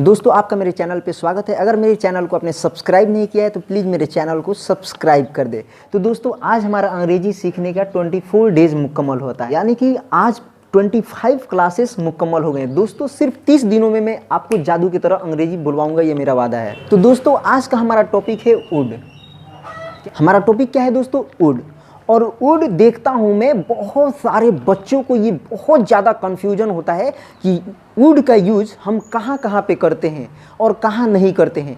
दोस्तों आपका मेरे चैनल पे स्वागत है। अगर मेरे चैनल को आपने सब्सक्राइब नहीं किया है तो प्लीज़ मेरे चैनल को सब्सक्राइब कर दे। तो दोस्तों आज हमारा अंग्रेजी सीखने का 24 डेज मुकम्मल होता है, यानी कि आज 25 क्लासेस मुकम्मल हो गए। दोस्तों सिर्फ 30 दिनों में मैं आपको जादू की तरह अंग्रेजी बुलवाऊंगा, ये मेरा वादा है। तो दोस्तों आज का हमारा टॉपिक है वुड। हमारा टॉपिक क्या है दोस्तों? वुड। और वुड देखता हूँ मैं बहुत सारे बच्चों को ये बहुत ज़्यादा कन्फ्यूजन होता है कि वुड का यूज़ हम कहाँ कहाँ पे करते हैं और कहाँ नहीं करते हैं।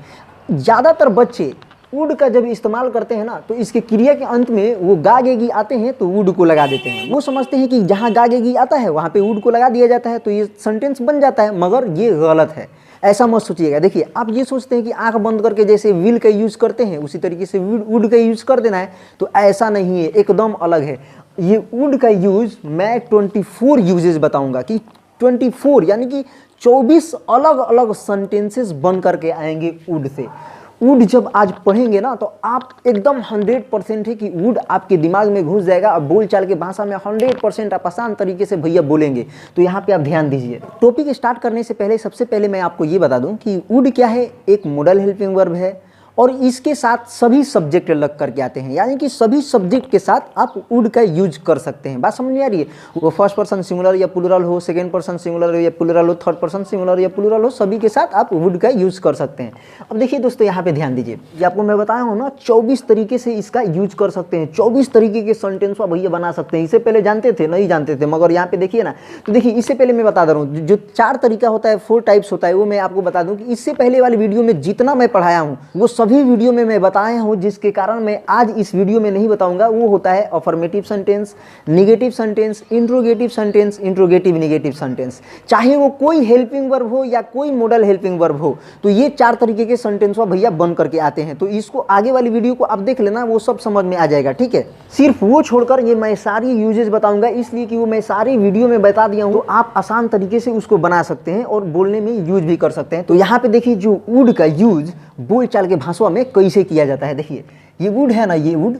ज़्यादातर बच्चे वुड का जब इस्तेमाल करते हैं ना तो इसके क्रिया के अंत में वो गा गेगी आते हैं तो वुड को लगा देते हैं। वो समझते हैं कि जहाँ गा गेगी आता है वहाँ पे वुड को लगा दिया जाता है तो ये सेंटेंस बन जाता है, मगर ये गलत है। ऐसा मत सोचिएगा। देखिए आप ये सोचते हैं कि आंख बंद करके जैसे विल का यूज़ करते हैं उसी तरीके से वुड का यूज़ कर देना है, तो ऐसा नहीं है, एकदम अलग है। ये वुड का यूज़ मैं 24 यूजेस बताऊंगा कि 24 यानी कि 24 अलग अलग सेंटेंसेस बन करके आएंगे वुड से। वुड जब आज पढ़ेंगे ना तो आप एकदम 100% है कि वुड आपके दिमाग में घुस जाएगा और बोलचाल के भाषा में 100% आप आसान तरीके से भैया बोलेंगे। तो यहाँ पे आप ध्यान दीजिए। टॉपिक स्टार्ट करने से पहले सबसे पहले मैं आपको ये बता दूं कि वुड क्या है। एक मॉडल हेल्पिंग वर्ब है और इसके साथ सभी सब्जेक्ट लग करके आते हैं, यानी कि सभी सब्जेक्ट के साथ आप वुड का यूज कर सकते हैं। बात समझ में आ रही है? वो फर्स्ट पर्सन सिंगुलर या प्लूरल हो, सेकंड पर्सन सिंगुलर या प्लूरल हो, थर्ड पर्सन सिंगुलर या प्लूरल हो, सभी के साथ आप वुड का यूज कर सकते हैं। अब देखिए दोस्तों यहाँ पे ध्यान दीजिए, ये आपको मैं बताया हूँ ना 24 तरीके से इसका यूज कर सकते हैं। 24 तरीके के सेंटेंस भैया बना सकते हैं। इससे पहले जानते थे? नहीं जानते थे, मगर यहाँ पे देखिए ना। तो देखिए इससे पहले मैं बता दे रहा हूँ जो 4 तरीका होता है, 4 टाइप्स होता है, वो मैं आपको बता दूँ कि इससे पहले वाली वीडियो में जितना मैं पढ़ाया हूँ वो सभी वीडियो में मैं बताया हूं, जिसके कारण मैं आज इस वीडियो में नहीं बताऊंगा। वो होता है affirmative sentence, negative sentence, interrogative sentence, interrogative negative sentence. चाहे वो कोई हेल्पिंग वर्ब हो या कोई मॉडल हेल्पिंग वर्ब हो, तो ये 4 तरीके के सेंटेंस भैया बन करके आते हैं। तो इसको आगे वाली वीडियो को आप देख लेना, वो सब समझ में आ जाएगा। ठीक है, सिर्फ वो छोड़कर ये मैं सारी यूजेस बताऊंगा, इसलिए कि वो मैं सारी वीडियो में बता दिया हूं, तो आप आसान तरीके से उसको बना सकते हैं और बोलने में यूज भी कर सकते हैं। तो यहाँ पे देखिए जो वुड का यूज बोलचाल के भाषा में कैसे किया जाता है। देखिए ये वुड है ना, ये वुड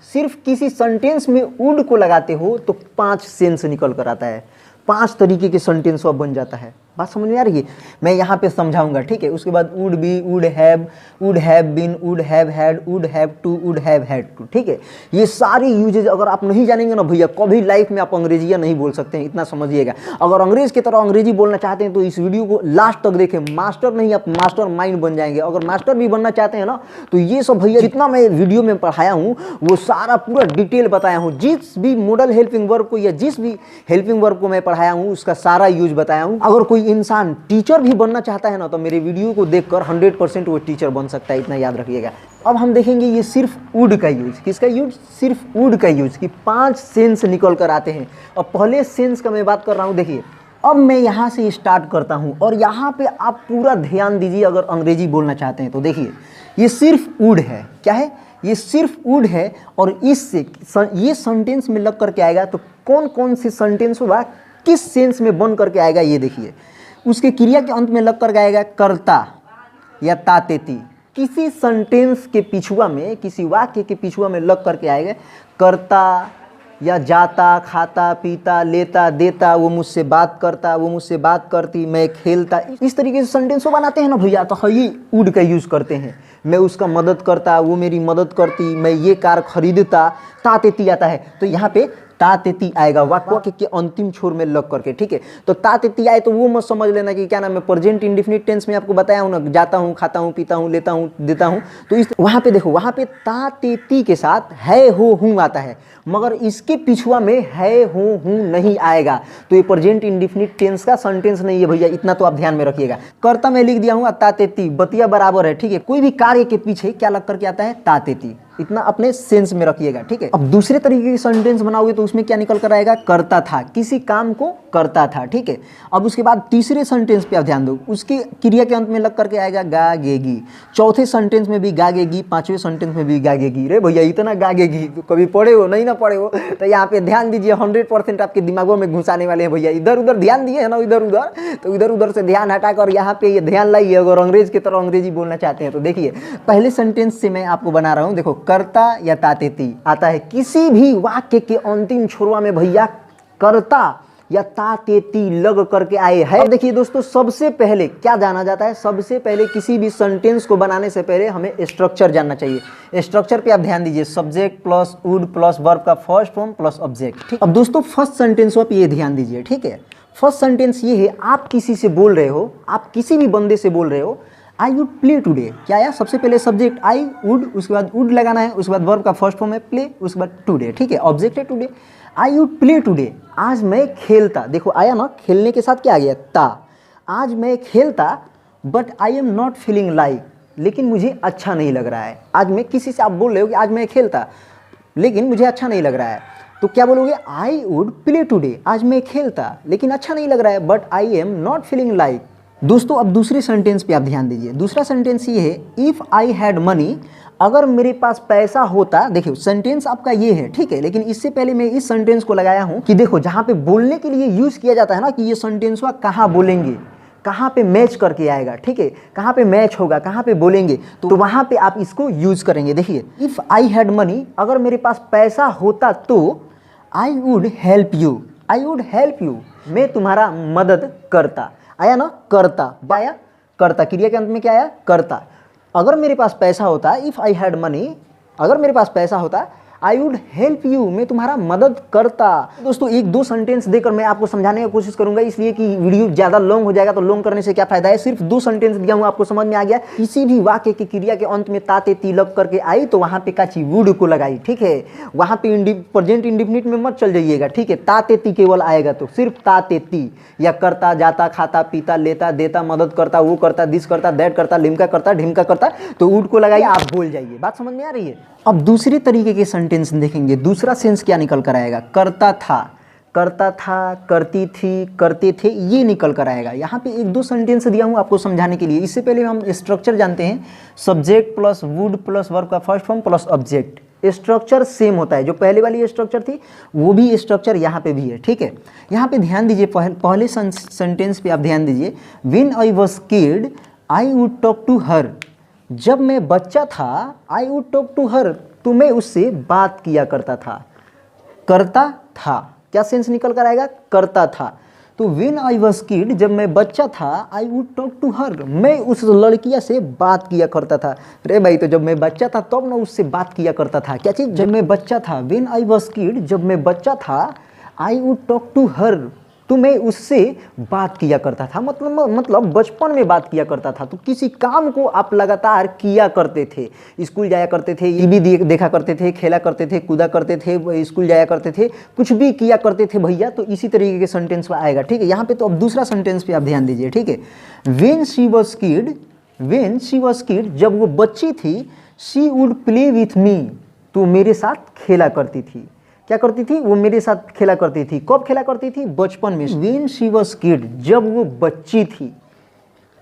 सिर्फ किसी सेंटेंस में वुड को लगाते हो तो 5 सेंस निकल कर आता है। 5 तरीके के सेंटेंस बन जाता है। बात समझ में आ रही है? मैं यहाँ पे समझाऊंगा। ठीक है, उसके बाद would be, would have been, would have had, would have to, would have had to. ठीक है, ये सारी यूजेज अगर आप नहीं जानेंगे ना भैया, कभी लाइफ में आप अंग्रेजियाँ नहीं बोल सकते हैं, इतना समझिएगा। अगर अंग्रेज की तरह अंग्रेजी बोलना चाहते हैं तो इस वीडियो को लास्ट तक देखें। मास्टर नहीं, आप मास्टर माइंड बन जाएंगे। अगर मास्टर भी बनना चाहते हैं ना तो ये सब भैया जितना मैं वीडियो में पढ़ाया हूँ वो सारा पूरा डिटेल बताया हूँ। जिस भी मॉडल हेल्पिंग वर्ब को या जिस भी हेल्पिंग वर्ब को मैं पढ़ाया हूँ उसका सारा यूज बताया हूँ। अगर कोई इंसान टीचर भी बनना चाहता है ना तो मेरे वीडियो को देखकर 100% वो टीचर बन सकता है, इतना याद रखिएगा। अब हम देखेंगे ये सिर्फ वुड का यूज। किसका यूज? सिर्फ वुड का यूज कि 5 सेंस निकल कर आते हैं। और पहले सेंस का मैं बात कर रहा हूँ। देखिए अब मैं यहाँ से स्टार्ट करता हूँ और यहाँ पे आप पूरा ध्यान दीजिए अगर अंग्रेजी बोलना चाहते हैं तो। देखिए ये सिर्फ वुड है। क्या है? ये सिर्फ वुड है और इससे ये सेंटेंस में लग करके आएगा। तो कौन कौन से सेंटेंस होगा, किस सेंस में बन करके आएगा, ये देखिए। उसके क्रिया के अंत में लग कर आएगा करता या तातेती। किसी सेंटेंस के पिछुआ में, किसी वाक्य के पिछुआ में लग करके आएगा करता या जाता, खाता, पीता, लेता, देता, वो मुझसे बात करता, वो मुझसे बात करती, मैं खेलता। इस तरीके से सेंटेंस बनाते हैं ना भैया, तो ये वुड का यूज करते हैं। मैं उसका मदद करता, वो मेरी मदद करती, मैं ये कार खरीदता, तातेती आता है तो यहाँ पे तातेती आएगा वाक्य के अंतिम छोर में लग करके। ठीक है, तो तातेती आए तो वो मत समझ लेना कि क्या नाम है प्रेजेंट इंडेफिनिट टेंस में आपको बताया हूँ ना, जाता हूँ, खाता हूँ, पीता हूँ, लेता हूँ, देता हूँ। तो इस वहाँ पे देखो, वहाँ पे तातेती के साथ है, हो, हूँ आता है, मगर इसके पिछुआ में है, हो, हूँ नहीं आएगा। तो ये प्रेजेंट इंडेफिनिट टेंस का सेंटेंस नहीं है भैया, इतना तो आप ध्यान में रखिएगा। कर्ता में लिख दिया हूँ तातेती, बतिया बराबर है। ठीक है, कोई भी कार्य के पीछे क्या लग करके आता है? तातेती। इतना अपने सेंस में रखिएगा। ठीक है, अब दूसरे तरीके के सेंटेंस बनाओगे तो उसमें क्या निकल कर आएगा? करता था, किसी काम को करता था। ठीक है, अब उसके बाद तीसरे सेंटेंस पे आप ध्यान दो, उसके क्रिया के अंत में लग करके आएगा गागेगी। चौथे सेंटेंस में भी गागेगी, 5वें सेंटेंस में भी गागेगी। रे भैया इतना गागेगी तो कभी पढ़े हो? नहीं ना पढ़े हो तो यहाँ पे ध्यान दीजिए। 100% आपके दिमागों में घुसाने वाले हैं भैया। इधर उधर ध्यान दिए है ना, इधर उधर, तो इधर उधर से ध्यान हटाकर यहाँ पे ये ध्यान लाइए। अगर अंग्रेज की तरह अंग्रेजी बोलना चाहते हैं तो देखिए पहले सेंटेंस से मैं आपको बना रहा हूँ। देखो कर्ता या तातेती आता है किसी भी वाक्य के अंतिम छोरवा में भैया। कर्ता या ता ते ती लग करके आए हैं। अब देखिए दोस्तों, सबसे पहले क्या जाना जाता है, सबसे पहले किसी भी सेंटेंस को बनाने से पहले हमें स्ट्रक्चर जानना चाहिए। स्ट्रक्चर पे आप ध्यान दीजिए, subject plus would plus verb का फर्स्ट फॉर्म प्लस ऑब्जेक्ट। ठीक, अब दोस्तों फर्स्ट सेंटेंस पे ये ध्यान दीजिए। ठीक है, फर्स्ट सेंटेंस ये है, आप किसी से बोल रहे हो, आप किसी भी बंदे से बोल रहे हो आई वुड प्ले टूडे। क्या आया, सबसे पहले सब्जेक्ट आई वुड, उसके बाद वुड लगाना है, उसके बाद वर्ब का फर्स्ट फॉर्म है प्ले, उसके बाद टूडे। ठीक है, ऑब्जेक्ट है today. I would play today, आज मैं खेलता। देखो आया ना, खेलने के साथ क्या आ गया, ता। आज मैं खेलता but I am not feeling like, लेकिन मुझे अच्छा नहीं लग रहा है। आज मैं किसी से आप बोल रहे हो कि आज मैं खेलता लेकिन मुझे अच्छा नहीं लग रहा है, तो क्या बोलोगे, आई वुड प्ले टूडे, आज मैं खेलता लेकिन अच्छा नहीं लग रहा है, but I am not feeling like. दोस्तों अब दूसरे सेंटेंस पे आप ध्यान दीजिए। दूसरा सेंटेंस ये है, इफ़ आई हैड मनी, अगर मेरे पास पैसा होता। देखिए सेंटेंस आपका ये है, ठीक है, लेकिन इससे पहले मैं इस सेंटेंस को लगाया हूं कि देखो जहां पे बोलने के लिए यूज किया जाता है ना, कि ये सेंटेंस कहाँ बोलेंगे, कहाँ पे मैच करके आएगा। ठीक है, कहाँ पे मैच होगा, कहाँ पे बोलेंगे, तो वहां पे आप इसको यूज करेंगे। देखिए, इफ आई हैड मनी, अगर मेरे पास पैसा होता तो I would help you, I would help you, मैं तुम्हारा मदद करता। आया ना, करता, आया करता, क्रिया के अंत में क्या आया, करता। अगर मेरे पास पैसा होता, इफ आई हैड मनी, अगर मेरे पास पैसा होता, आई वुड हेल्प यू, मैं तुम्हारा मदद करता। दोस्तों एक दो सेंटेंस देकर मैं आपको समझाने की कोशिश करूंगा, इसलिए कि वीडियो ज्यादा लॉन्ग हो जाएगा, तो लॉन्ग करने से क्या फायदा है। सिर्फ दो सेंटेंस दिया हूं, आपको समझ में आ गया। किसी भी वाक्य की क्रिया के अंत में ताते ती लग करके आई तो वहां पे काची वुड को लगाई। ठीक है, वहां पे प्रेजेंट इंडेफिनिट में मत चल जाइएगा। ठीक है, ताते ती केवल आएगा तो सिर्फ ताते ती, या करता, जाता, खाता, पीता, लेता, देता, मदद करता, वो करता, दिस करता, दैट करता, लिमका करता, ढिमका करता, तो वुड को लगाइए, आप बोल जाइए। बात समझ में आ रही है। अब दूसरे तरीके के सेंटेंस देखेंगे, दूसरा सेंस क्या निकल कर आएगा, करता था, करता था, करती थी, करते थे, ये निकल कर आएगा। यहाँ पे एक दो सेंटेंस दिया हूँ आपको समझाने के लिए। इससे पहले हम स्ट्रक्चर जानते हैं, subject plus would plus verb का first form plus object. Structure same होता है, जो पहले वाली स्ट्रक्चर थी वो भी स्ट्रक्चर यहाँ पे भी है। ठीक है, यहाँ पे ध्यान दीजिए, पहले सेंटेंस पे आप ध्यान दीजिए, when I was kid I would talk to her, जब मैं बच्चा था I would talk to her, तो मैं उससे बात किया करता था। करता था, क्या सेंस निकल कर आएगा, करता था। तो व्हेन आई वाज किड, जब मैं बच्चा था, I would talk to her, मैं उस लड़किया से बात किया करता था। अरे भाई, तो जब मैं बच्चा था तब ना उससे बात किया करता था। क्या चीज़, जब मैं बच्चा था, व्हेन आई वाज किड, जब मैं बच्चा था, I would talk to her, तो मैं उससे बात किया करता था। मतलब बचपन में बात किया करता था। तो किसी काम को आप लगातार किया करते थे, स्कूल जाया करते थे, टीवी देखा करते थे, खेला करते थे, कूदा करते थे, स्कूल जाया करते थे, कुछ भी किया करते थे भैया, तो इसी तरीके के सेंटेंस में आएगा। ठीक है, यहाँ पे तो अब दूसरा सेंटेंस पे आप ध्यान दीजिए। ठीक है, when she was kid, when she was kid, जब वो बच्ची थी, she would play with me, तो मेरे साथ खेला करती थी। क्या करती थी, वो मेरे साथ खेला करती थी। कब खेला करती थी, बचपन में। व्हेन शी वाज किड, जब वो बच्ची थी,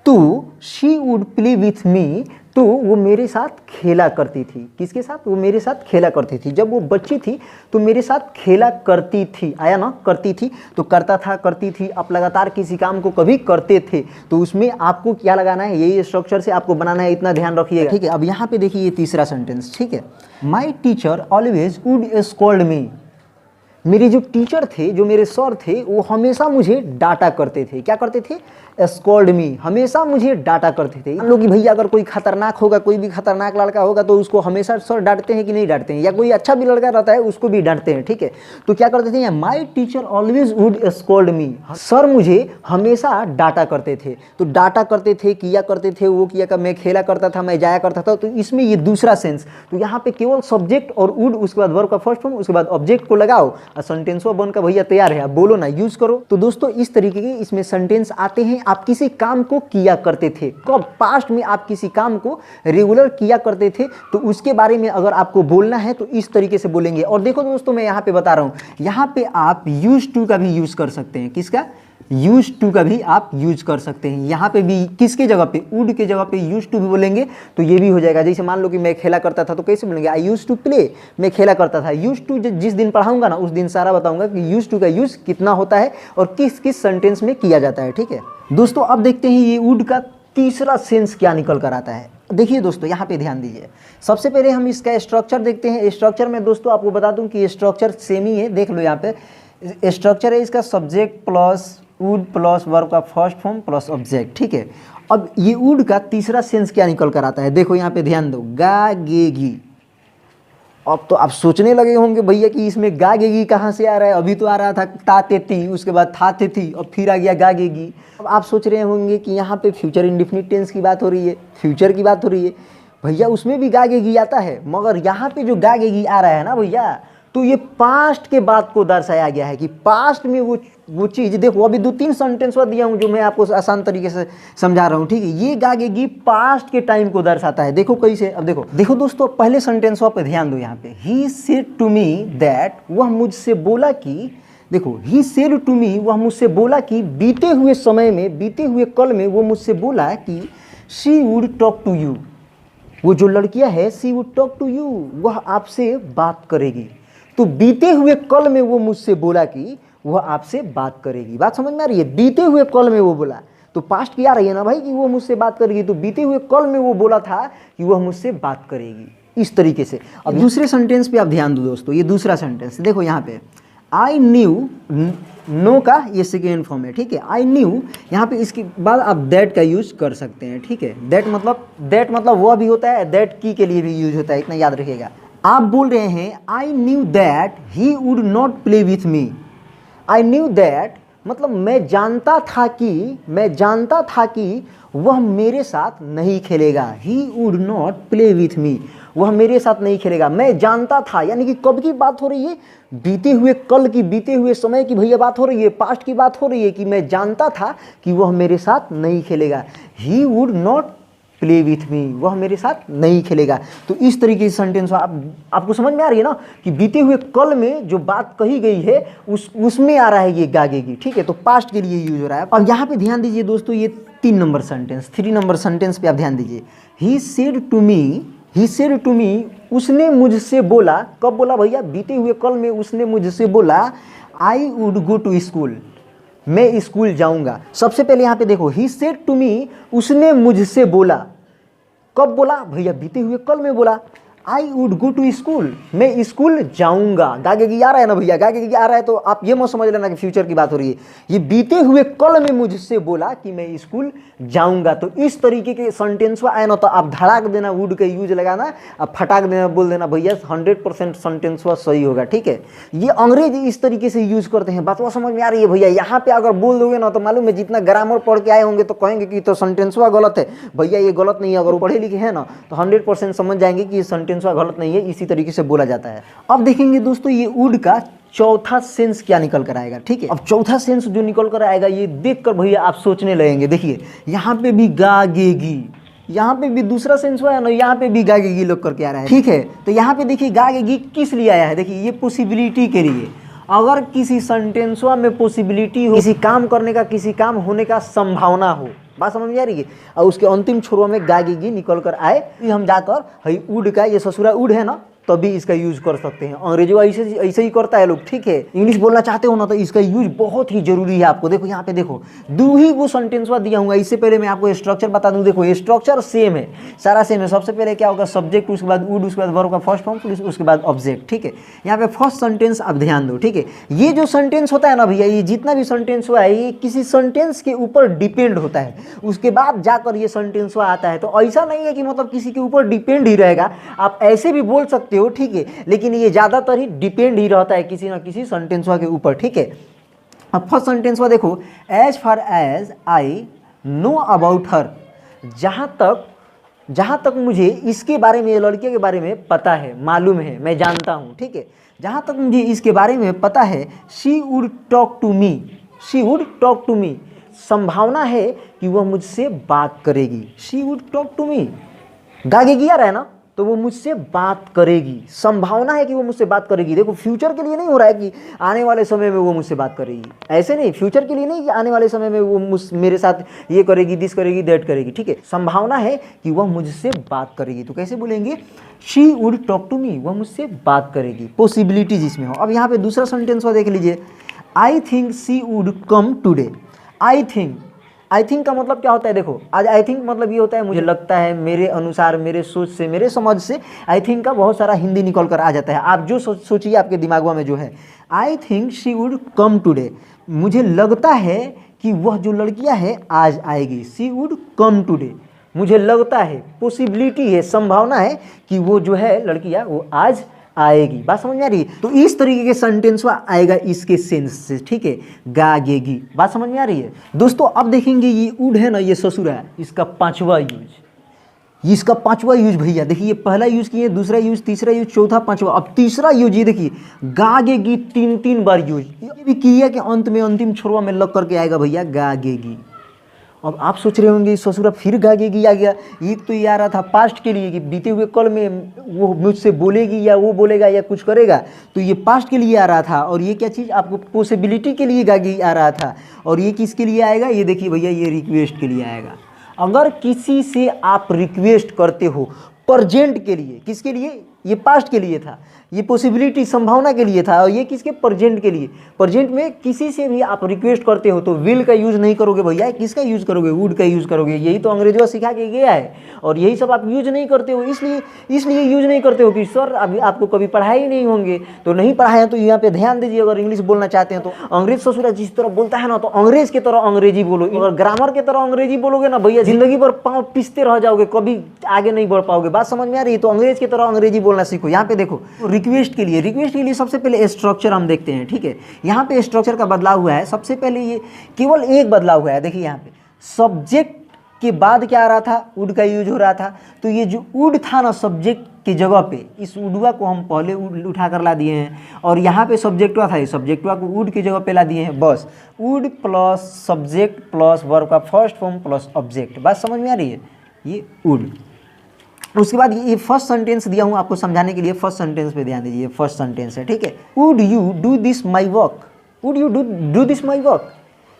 तो she would play with me, तो वो मेरे साथ खेला करती थी। किसके साथ, वो मेरे साथ खेला करती थी। जब वो बच्ची थी तो मेरे साथ खेला करती थी। आया ना, करती थी, तो करता था, करती थी। आप लगातार किसी काम को कभी करते थे तो उसमें आपको क्या लगाना है, यही स्ट्रक्चर से आपको बनाना है, इतना ध्यान रखिएगा। ठीक है, अब यहाँ पे देखिए ये तीसरा सेंटेंस। ठीक है, my teacher always would scold मी, मेरे जो टीचर थे, जो मेरे सर थे, वो हमेशा मुझे डांटा करते थे। क्या करते थे, स्कोल्ड मी, हमेशा मुझे डांटा करते थे। मान लो कि भैया अगर कोई खतरनाक होगा, कोई भी खतरनाक लड़का होगा, तो उसको हमेशा सर डांटते हैं कि नहीं डांटते हैं, या कोई अच्छा भी लड़का रहता है उसको भी डांटते हैं। ठीक है, तो क्या करते थे, my teacher always would scold me, sir मुझे हमेशा डांटा करते थे। तो डांटा करते थे, किया करते थे, वो किया कर, मैं खेला करता था, मैं जाया करता था। तो इसमें ये दूसरा सेंस, तो यहाँ पे केवल सब्जेक्ट और वुड, उसके बाद वर्ब का फर्स्ट फॉर्म, उसके बाद ऑब्जेक्ट को लगाओ, सेंटेंस बनकर भैया तैयार है, आप बोलो ना, यूज करो। तो दोस्तों इस तरीके के इसमें सेंटेंस आते हैं। आप किसी काम को किया करते थे, कब, पास्ट में आप किसी काम को रेगुलर किया करते थे, तो उसके बारे में अगर आपको बोलना है तो इस तरीके से बोलेंगे। और देखो दोस्तों, मैं यहाँ पे बता रहा हूँ, यहाँ पे आप यूज टू का भी यूज कर सकते हैं। किसका, यूज टू का भी आप यूज कर सकते हैं। यहाँ पे भी किसके जगह पे, वुड के जगह पे यूज टू भी बोलेंगे तो ये भी हो जाएगा। जैसे मान लो कि मैं खेला करता था, तो कैसे बोलेंगे, आई यूज टू प्ले, मैं खेला करता था। यूज टू जिस दिन पढ़ाऊंगा ना, उस दिन सारा बताऊंगा कि यूज टू का यूज कितना होता है और किस किस सेंटेंस में किया जाता है। ठीक है दोस्तों, अब देखते हैं ये वुड का तीसरा सेंस क्या निकल कर आता है। देखिए दोस्तों, यहाँ पे ध्यान दीजिए। सबसे पहले हम इसका स्ट्रक्चर देखते हैं। स्ट्रक्चर में दोस्तों आपको बता दूं कि स्ट्रक्चर सेम ही है। देख लो यहाँ पे, स्ट्रक्चर है इसका subject plus would plus verb का फर्स्ट फॉर्म प्लस ऑब्जेक्ट, ठीक है। अब ये वुड का तीसरा सेंस क्या निकल कर आता है, देखो यहाँ पे ध्यान दो, गागेगी। अब तो आप सोचने लगे होंगे भैया कि इसमें गागेगी कहाँ से आ रहा है, अभी तो आ रहा था ताते थी, उसके बाद थाते थी, अब फिर आ गया गागेगी। अब आप सोच रहे होंगे कि यहाँ पे फ्यूचर इंडेफिनिट टेंस की बात हो रही है, फ्यूचर की बात हो रही है। भैया उसमें भी गागेगी आता है, मगर यहाँ पे जो गागेगी आ रहा है ना भैया, तो ये पास्ट के बाद को दर्शाया गया है कि पास्ट में वो चीज़, देखो अभी 2-3 सेंटेंस दिया हूँ जो मैं आपको आसान तरीके से समझा रहा हूँ, ठीक है। ये गागेगी पास्ट के टाइम को दर्शाता है। देखो कैसे, अब देखो दोस्तों, पहले सेंटेंस पे ध्यान दो। यहाँ पे he said to me that, वह मुझसे बोला कि, देखो ही सेड टू मी, वह मुझसे बोला कि बीते हुए समय में, बीते हुए कल में वो मुझसे बोला कि she would talk to you, वो जो लड़कियां है she would talk to you, वह आपसे बात करेगी। तो बीते हुए कल में वो मुझसे बोला कि वह आपसे बात करेगी। बात समझ में आ रही है, बीते हुए कल में वो बोला, तो पास्ट की आ रही है ना भाई कि वो मुझसे बात करेगी, तो बीते हुए कल में वो बोला था कि वह मुझसे बात करेगी, इस तरीके से। अब दूसरे सेंटेंस पे आप ध्यान दो दोस्तों, ये दूसरा सेंटेंस देखो यहाँ पे, आई न्यू, नो का ये सेकेंड फॉर्म है, ठीक है। आई न्यू, यहाँ पे इसके बाद आप दैट का यूज कर सकते हैं, ठीक है। दैट मतलब वह भी होता है, दैट की के लिए भी यूज होता है, इतना याद रखिएगा। आप बोल रहे हैं I knew that he would not play with me. I knew that मतलब मैं जानता था कि वह मेरे साथ नहीं खेलेगा। He would not play with me, वह मेरे साथ नहीं खेलेगा। मैं जानता था, यानी कि कब की बात हो रही है, बीते हुए कल की, बीते हुए समय की भैया बात हो रही है, पास्ट की बात हो रही है कि मैं जानता था कि वह मेरे साथ नहीं खेलेगा। He would not play with me, वह मेरे साथ नहीं खेलेगा। तो इस तरीके से सेंटेंस आपको समझ में आ रही है ना कि बीते हुए कल में जो बात कही गई है उसमें आ रहा है ये गागेगी, ठीक है। तो पास्ट के लिए यूज हो रहा है। अब यहाँ पे ध्यान दीजिए दोस्तों, ये 3 नंबर सेंटेंस पे आप ध्यान दीजिए। ही सेड टू मी, उसने मुझसे बोला, कब बोला भैया, बीते हुए कल में उसने मुझसे बोला, I would go to school, मैं स्कूल जाऊंगा। सबसे पहले यहाँ पे देखो, ही सेड टू मी, उसने मुझसे बोला, कब बोला भैया, बीते हुए कल में बोला, I would go to school, मैं स्कूल जाऊंगा। गागेगी आ रहा है ना भैया, गागेगी आ रहा है, तो आप ये मत समझ लेना कि फ्यूचर की बात हो रही है। ये बीते हुए कल में मुझसे बोला कि मैं स्कूल जाऊंगा। तो इस तरीके के सेंटेंस आए ना, तो आप धड़ाक देना वुड का यूज लगाना, अब फटाक देना, बोल देना भैया 100% सेंटेंस सही होगा, ठीक है। ये अंग्रेज इस तरीके से यूज करते हैं। बात वो समझ में आ रही है भैया। यहाँ पे अगर बोल दोगे ना, तो मालूम है जितना ग्रामर पढ़ के आए होंगे तो कहेंगे कि तो सेंटेंस गलत है। भैया ये गलत नहीं है, अगर वो पढ़े लिखे हैं ना तो 100% समझ जाएंगे कि ये सेंटेंस गलत नहीं है, इसी तरीके से बोला जाता है। अब देखेंगे दोस्तों, ये वुड का चौथा सेंस क्या निकल कर आएगा, ठीक है। अब चौथा सेंस जो निकल कर आएगा, ये देखकर भैया आप सोचने लगेंगे। देखिए यहाँ पे भी गागेगी, यहाँ पे भी दूसरा सेंस हुआ है ना, यहाँ पे भी गागेगी लोग करके आ रहा है, ठीक है। तो यहाँ पे देखिए गागेगी किस लिए आया है, देखिए ये पॉसिबिलिटी के लिए। अगर किसी सेंटेंस में पॉसिबिलिटी हो, किसी काम करने का, किसी काम होने का संभावना हो, बात समझ में आ रही है, और उसके अंतिम छोरों में गागेगी निकल कर आए, हम जाकर हई वुड का, ये ससुरा वुड है ना, तभी इसका यूज कर सकते हैं। अंग्रेजों ऐसे ही करता है लोग, ठीक है। इंग्लिश बोलना चाहते हो ना, तो इसका यूज बहुत ही जरूरी है आपको। देखो यहाँ पे देखो, दो ही वो सेंटेंस दिया हुआ। इससे पहले मैं आपको स्ट्रक्चर बता दूं। देखो स्ट्रक्चर सेम है, सारा सेम है। सबसे पहले क्या होगा, सब्जेक्ट, उसके बाद वुड, उसके बाद वर्ब का फर्स्ट फॉर्म, उसके बाद ऑब्जेक्ट, ठीक है। यहाँ पे फर्स्ट सेंटेंस आप ध्यान दो, ठीक है। ये जो सेंटेंस होता है ना भैया, ये जितना भी सेंटेंस हुआ है, ये किसी सेंटेंस के ऊपर डिपेंड होता है, उसके बाद जाकर ये सेंटेंस आता है। तो ऐसा नहीं है कि मतलब किसी के ऊपर डिपेंड ही रहेगा, आप ऐसे भी बोल सकते हो, ठीक है, लेकिन ये ज्यादातर ही डिपेंड ही रहता है किसी ना किसी सेंटेंस के ऊपर, ठीक है। अब फर्स्ट सेंटेंस देखो, as far as I know about her, जहां तक मुझे इसके बारे में, लड़के के बारे में पता है, मालूम है, मैं जानता हूं, ठीक है। जहां तक मुझे इसके बारे में पता है, she would talk to me, संभावना है कि वह मुझसे बात करेगी। She would talk to me, गागेगी आ रहा है ना, तो वो मुझसे बात करेगी, संभावना है कि वो मुझसे बात करेगी। देखो फ्यूचर के लिए नहीं हो रहा है कि आने वाले समय में वो मुझसे बात करेगी, ऐसे नहीं, फ्यूचर के लिए नहीं कि आने वाले समय में वो मेरे साथ ये करेगी, दिस करेगी, दैट करेगी, ठीक है। संभावना है कि वह मुझसे बात करेगी, तो कैसे बोलेंगे, she would talk to me, वह मुझसे बात करेगी, पॉसिबिलिटी जिसमें हो। अब यहाँ पे दूसरा सेंटेंस देख लीजिए, I think she would come today. I think, I think का मतलब क्या होता है, देखो आज आई थिंक मतलब ये होता है मुझे लगता है, मेरे अनुसार, मेरे सोच से, मेरे समझ से आई थिंक का बहुत सारा हिंदी निकल कर आ जाता है। आप जो सोचिए आपके दिमाग में जो है, I think she would come today, मुझे लगता है कि वह जो लड़कियां है आज आएगी। शी वुड कम टुडे, मुझे लगता है, पॉसिबिलिटी है, संभावना है कि वो जो है लड़कियां वो आज आएगी। बात समझ में आ रही है? तो इस तरीके के सेंटेंस आएगा इसके सेंस से, ठीक है, गागेगी। बात समझ में आ रही है दोस्तों? अब देखेंगे ये वुड है ना, ये ससुरा है, इसका पांचवा यूज, इसका पांचवा यूज भैया देखिए, पहला यूज किए, दूसरा यूज, तीसरा यूज, चौथा, पांचवा, अब तीसरा यूज ये देखिए, गागेगी, 3 बार यूज। ये भी क्रिया के अंत में अंतिम छोरवा में लग करके आएगा भैया, गागेगी। अब आप सोच रहे होंगे ससुरा फिर गागेगी आ गया, ये तो ये आ रहा था पास्ट के लिए कि बीते हुए कल में वो मुझसे बोलेगी या वो बोलेगा या कुछ करेगा, तो ये पास्ट के लिए आ रहा था। और ये क्या चीज़ आपको पॉसिबिलिटी के लिए गागेगी आ रहा था। और ये किसके लिए आएगा, ये देखिए भैया, ये रिक्वेस्ट के लिए आएगा। अगर किसी से आप रिक्वेस्ट करते हो प्रेजेंट के लिए, किसके लिए, ये पास्ट के लिए था, ये पॉसिबिलिटी संभावना के लिए था, और ये किसके, प्रेजेंट के लिए। प्रेजेंट में किसी से भी आप रिक्वेस्ट करते हो तो विल का यूज नहीं करोगे भैया, किसका यूज करोगे, वुड का यूज करोगे। यही तो अंग्रेजवा सिखा के गया है और यही सब आप यूज नहीं करते हो। इसलिए यूज नहीं करते हो कि सर अभी आपको कभी पढ़ाए ही नहीं होंगे, तो नहीं पढ़ाए तो यहाँ पे ध्यान दीजिए। अगर इंग्लिश बोलना चाहते हैं तो अंग्रेज ससुरा जिस तरह बोलता है ना, तो अंग्रेज की तरह अंग्रेजी बोलो। अगर ग्रामर की तरह अंग्रेजी बोलोगे ना भैया, जिंदगी भर पाँव पिसते रह जाओगे, कभी आगे नहीं बढ़ पाओगे। बात समझ में आ रही है? तो अंग्रेज की तरह अंग्रेजी बोलना सीखो। यहाँ पे देखो, रिक्वेस्ट के लिए सबसे पहले स्ट्रक्चर हम देखते हैं, ठीक है। यहाँ पे स्ट्रक्चर का बदलाव हुआ है। सबसे पहले ये केवल एक बदलाव हुआ है, देखिए यहाँ पे सब्जेक्ट के बाद क्या आ रहा था, वुड का यूज हो रहा था। तो ये जो वुड था ना सब्जेक्ट की जगह पे, इस वुडवा को हम पहले उठा कर ला दिए हैं, और यहाँ पे सब्जेक्टवा था, सब्जेक्टवा को वुड की जगह पे ला दिए हैं। बस would plus subject plus verb का फर्स्ट फॉर्म प्लस ऑब्जेक्ट। बात समझ में आ रही है? ये वुड। उसके बाद ये फर्स्ट सेंटेंस दिया हूँ आपको समझाने के लिए, फर्स्ट सेंटेंस पे ध्यान दीजिए। फर्स्ट सेंटेंस है, ठीक है। Would you do this my work, would you do this my work,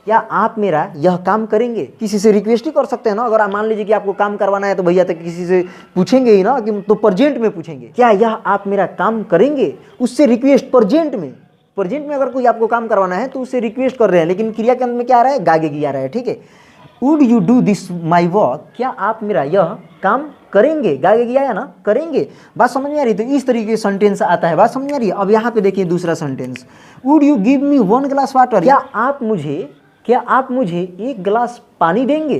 क्या आप मेरा यह काम करेंगे। किसी से रिक्वेस्ट ही कर सकते हैं ना। अगर आप मान लीजिए कि आपको काम करवाना है तो भैया तक किसी से पूछेंगे ही ना, कि तो प्रेजेंट में पूछेंगे, क्या यह आप मेरा काम करेंगे, उससे रिक्वेस्ट प्रेजेंट में अगर कोई आपको काम करवाना है तो उससे रिक्वेस्ट कर रहे हैं, लेकिन क्रिया के अंत में क्या आ रहा है, गागेगी आ रहा है, ठीक है। Would you do this my work, क्या आप मेरा यह काम करेंगे, गागेगी आया ना, करेंगे। बात समझ में आ रही है? तो इस तरीके से सेंटेंस आता है। बात समझ में आ रही है? अब यहाँ पे देखिए दूसरा sentence, would you give me 1 glass water, क्या आप मुझे 1 गिलास पानी देंगे।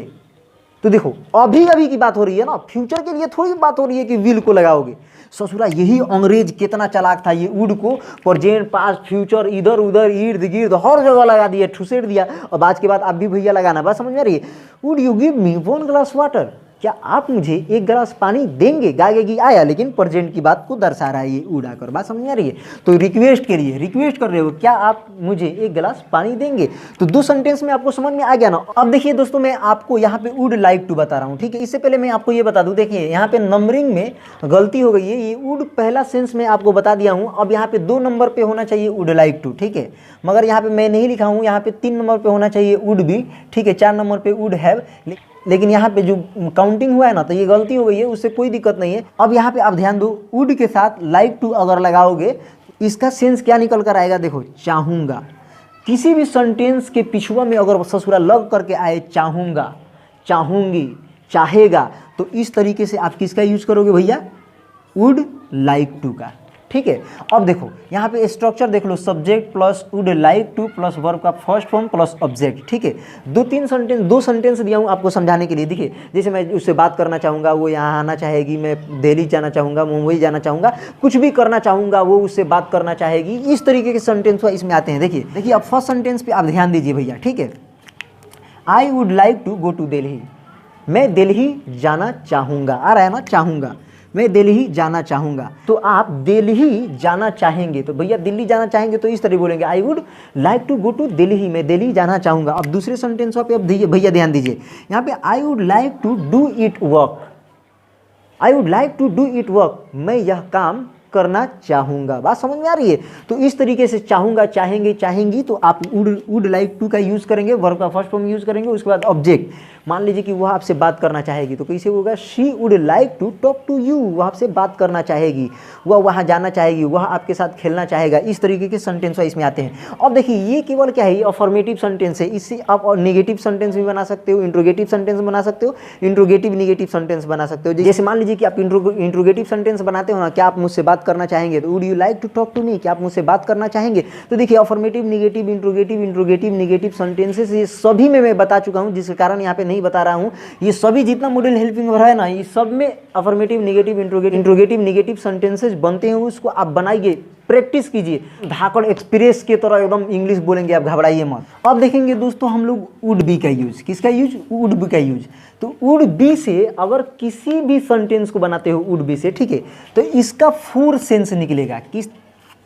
तो देखो अभी की बात हो रही है ना, फ्यूचर के लिए थोड़ी बात हो रही है कि विल को लगाओगे। ससुरा यही अंग्रेज कितना चालाक था, ये वुड को प्रेजेंट पास्ट फ्यूचर इधर उधर इर्द गिर्द हर जगह लगा दिया, ठुसेड़ दिया। और आज के बाद आप भी भैया लगाना। बात समझ में आ रही है? Would you give me 1 glass water, क्या आप मुझे 1 गिलास पानी देंगे। गागेगी आया, लेकिन प्रेजेंट की बात को दर्शा रहा है ये उड़ा कर। बात समझ में आ रही है? तो रिक्वेस्ट के लिए रिक्वेस्ट कर रहे हो, क्या आप मुझे 1 गिलास पानी देंगे। तो 2 सेंटेंस में आपको समझ में आ गया ना। अब देखिए दोस्तों, मैं आपको यहाँ पे वुड लाइक टू बता रहा हूँ, ठीक है। इससे पहले मैं आपको ये बता दूँ, देखिए यहाँ पे नंबरिंग में गलती हो गई है। ये वुड पहला सेंस में आपको बता दिया हूँ। अब यहाँ पे 2 नंबर पे होना चाहिए वुड लाइक टू, ठीक है। मगर यहाँ पे मैं नहीं लिखा हूँ, यहाँ पे 3 नंबर पे होना चाहिए वुड बी, ठीक है। 4 नंबर पे वुड हैव, लेकिन यहाँ पे जो काउंटिंग हुआ है ना, तो ये गलती हो गई है, उससे कोई दिक्कत नहीं है। अब यहाँ पे आप ध्यान दो, वुड के साथ लाइक टू अगर लगाओगे, इसका सेंस क्या निकल कर आएगा, देखो, चाहूँगा। किसी भी सेंटेंस के पिछुआ में अगर ससुरा लग करके आए, चाहूँगा, चाहूँगी, चाहेगा, तो इस तरीके से आप किसका यूज करोगे भैया, वुड लाइक टू का, ठीक है। अब देखो यहाँ पे स्ट्रक्चर देख लो, subject plus would like to plus verb का फर्स्ट फॉर्म प्लस ऑब्जेक्ट, ठीक है। 2 सेंटेंस दिया हूँ आपको समझाने के लिए। देखिए जैसे मैं उससे बात करना चाहूँगा, वो यहाँ आना चाहेगी, मैं दिल्ली जाना चाहूँगा, मुंबई जाना चाहूँगा, कुछ भी करना चाहूँगा, वो उससे बात करना चाहेगी। इस तरीके के सेंटेंस इसमें आते हैं। देखिए अब फर्स्ट सेंटेंस पे आप ध्यान दीजिए भैया, ठीक है। I would like to go to Delhi, मैं दिल्ली जाना चाहूँगा, आ रहा है ना, चाहूँगा, मैं दिल्ली जाना चाहूँगा। तो आप दिल्ली जाना चाहेंगे, तो भैया दिल्ली जाना चाहेंगे तो इस तरह बोलेंगे, I would like to go to Delhi, मैं दिल्ली जाना चाहूँगा। अब दूसरे सेंटेंस पे अब भैया ध्यान दीजिए, यहाँ पे I would like to do it work, I would like to do it work, मैं यह काम करना चाहूँगा। बात समझ में आ रही है? तो इस तरीके से चाहूँगा, चाहेंगे, चाहेंगी, तो आप वुड लाइक टू का यूज़ करेंगे, वर्ब का फर्स्ट फॉर्म यूज़ करेंगे, उसके बाद ऑब्जेक्ट। मान लीजिए कि वह आपसे बात करना चाहेगी, तो कैसे होगा? She would like to talk to you, वह आपसे बात करना चाहेगी, वह वहाँ जाना चाहेगी, वह आपके साथ खेलना चाहेगा। इस तरीके के सेंटेंस इसमें आते हैं। अब देखिए ये केवल क्या है, ये अफर्मेटिव सेंटेंस है। इससे आप और नेगेटिव सेंटेंस भी बना सकते हो, इंट्रोगेटिव सेंटेंस बना सकते हो, इंट्रोगेटिव नेगेटिव सेंटेंस बना सकते हो। जैसे मान लीजिए कि आप इंट्रोगेटिव सेंटेंस बनाते हो ना, क्या आप मुझसे बात करना चाहेंगे, तो would you like to talk to me, क्या आप मुझसे बात करना चाहेंगे। तो देखिए affirmative, negative, interrogative, negative sentences ये सभी में मैं बता चुका हूँ, जिसके कारण यहाँ पे नहीं बता रहा हूँ। ये सभी जितना मॉडल हेल्पिंग वर्ब है ना, ये सब में affirmative, negative, interrogative, negative sentences बनते हैं। उसको आप बनाइए, प्रैक्टिस कीजिए, धाकड़ एक्सप्रेस के तरह एकदम इंग्लिश बोलेंगे आप, घबराइए मत। अब देखेंगे दोस्तों हम लोग वुड बी का यूज, किसका यूज? वुड बी का यूज। तो वुड बी से अगर किसी भी सेंटेंस को बनाते हो वुड बी से, ठीक है, तो इसका 4 सेंस निकलेगा।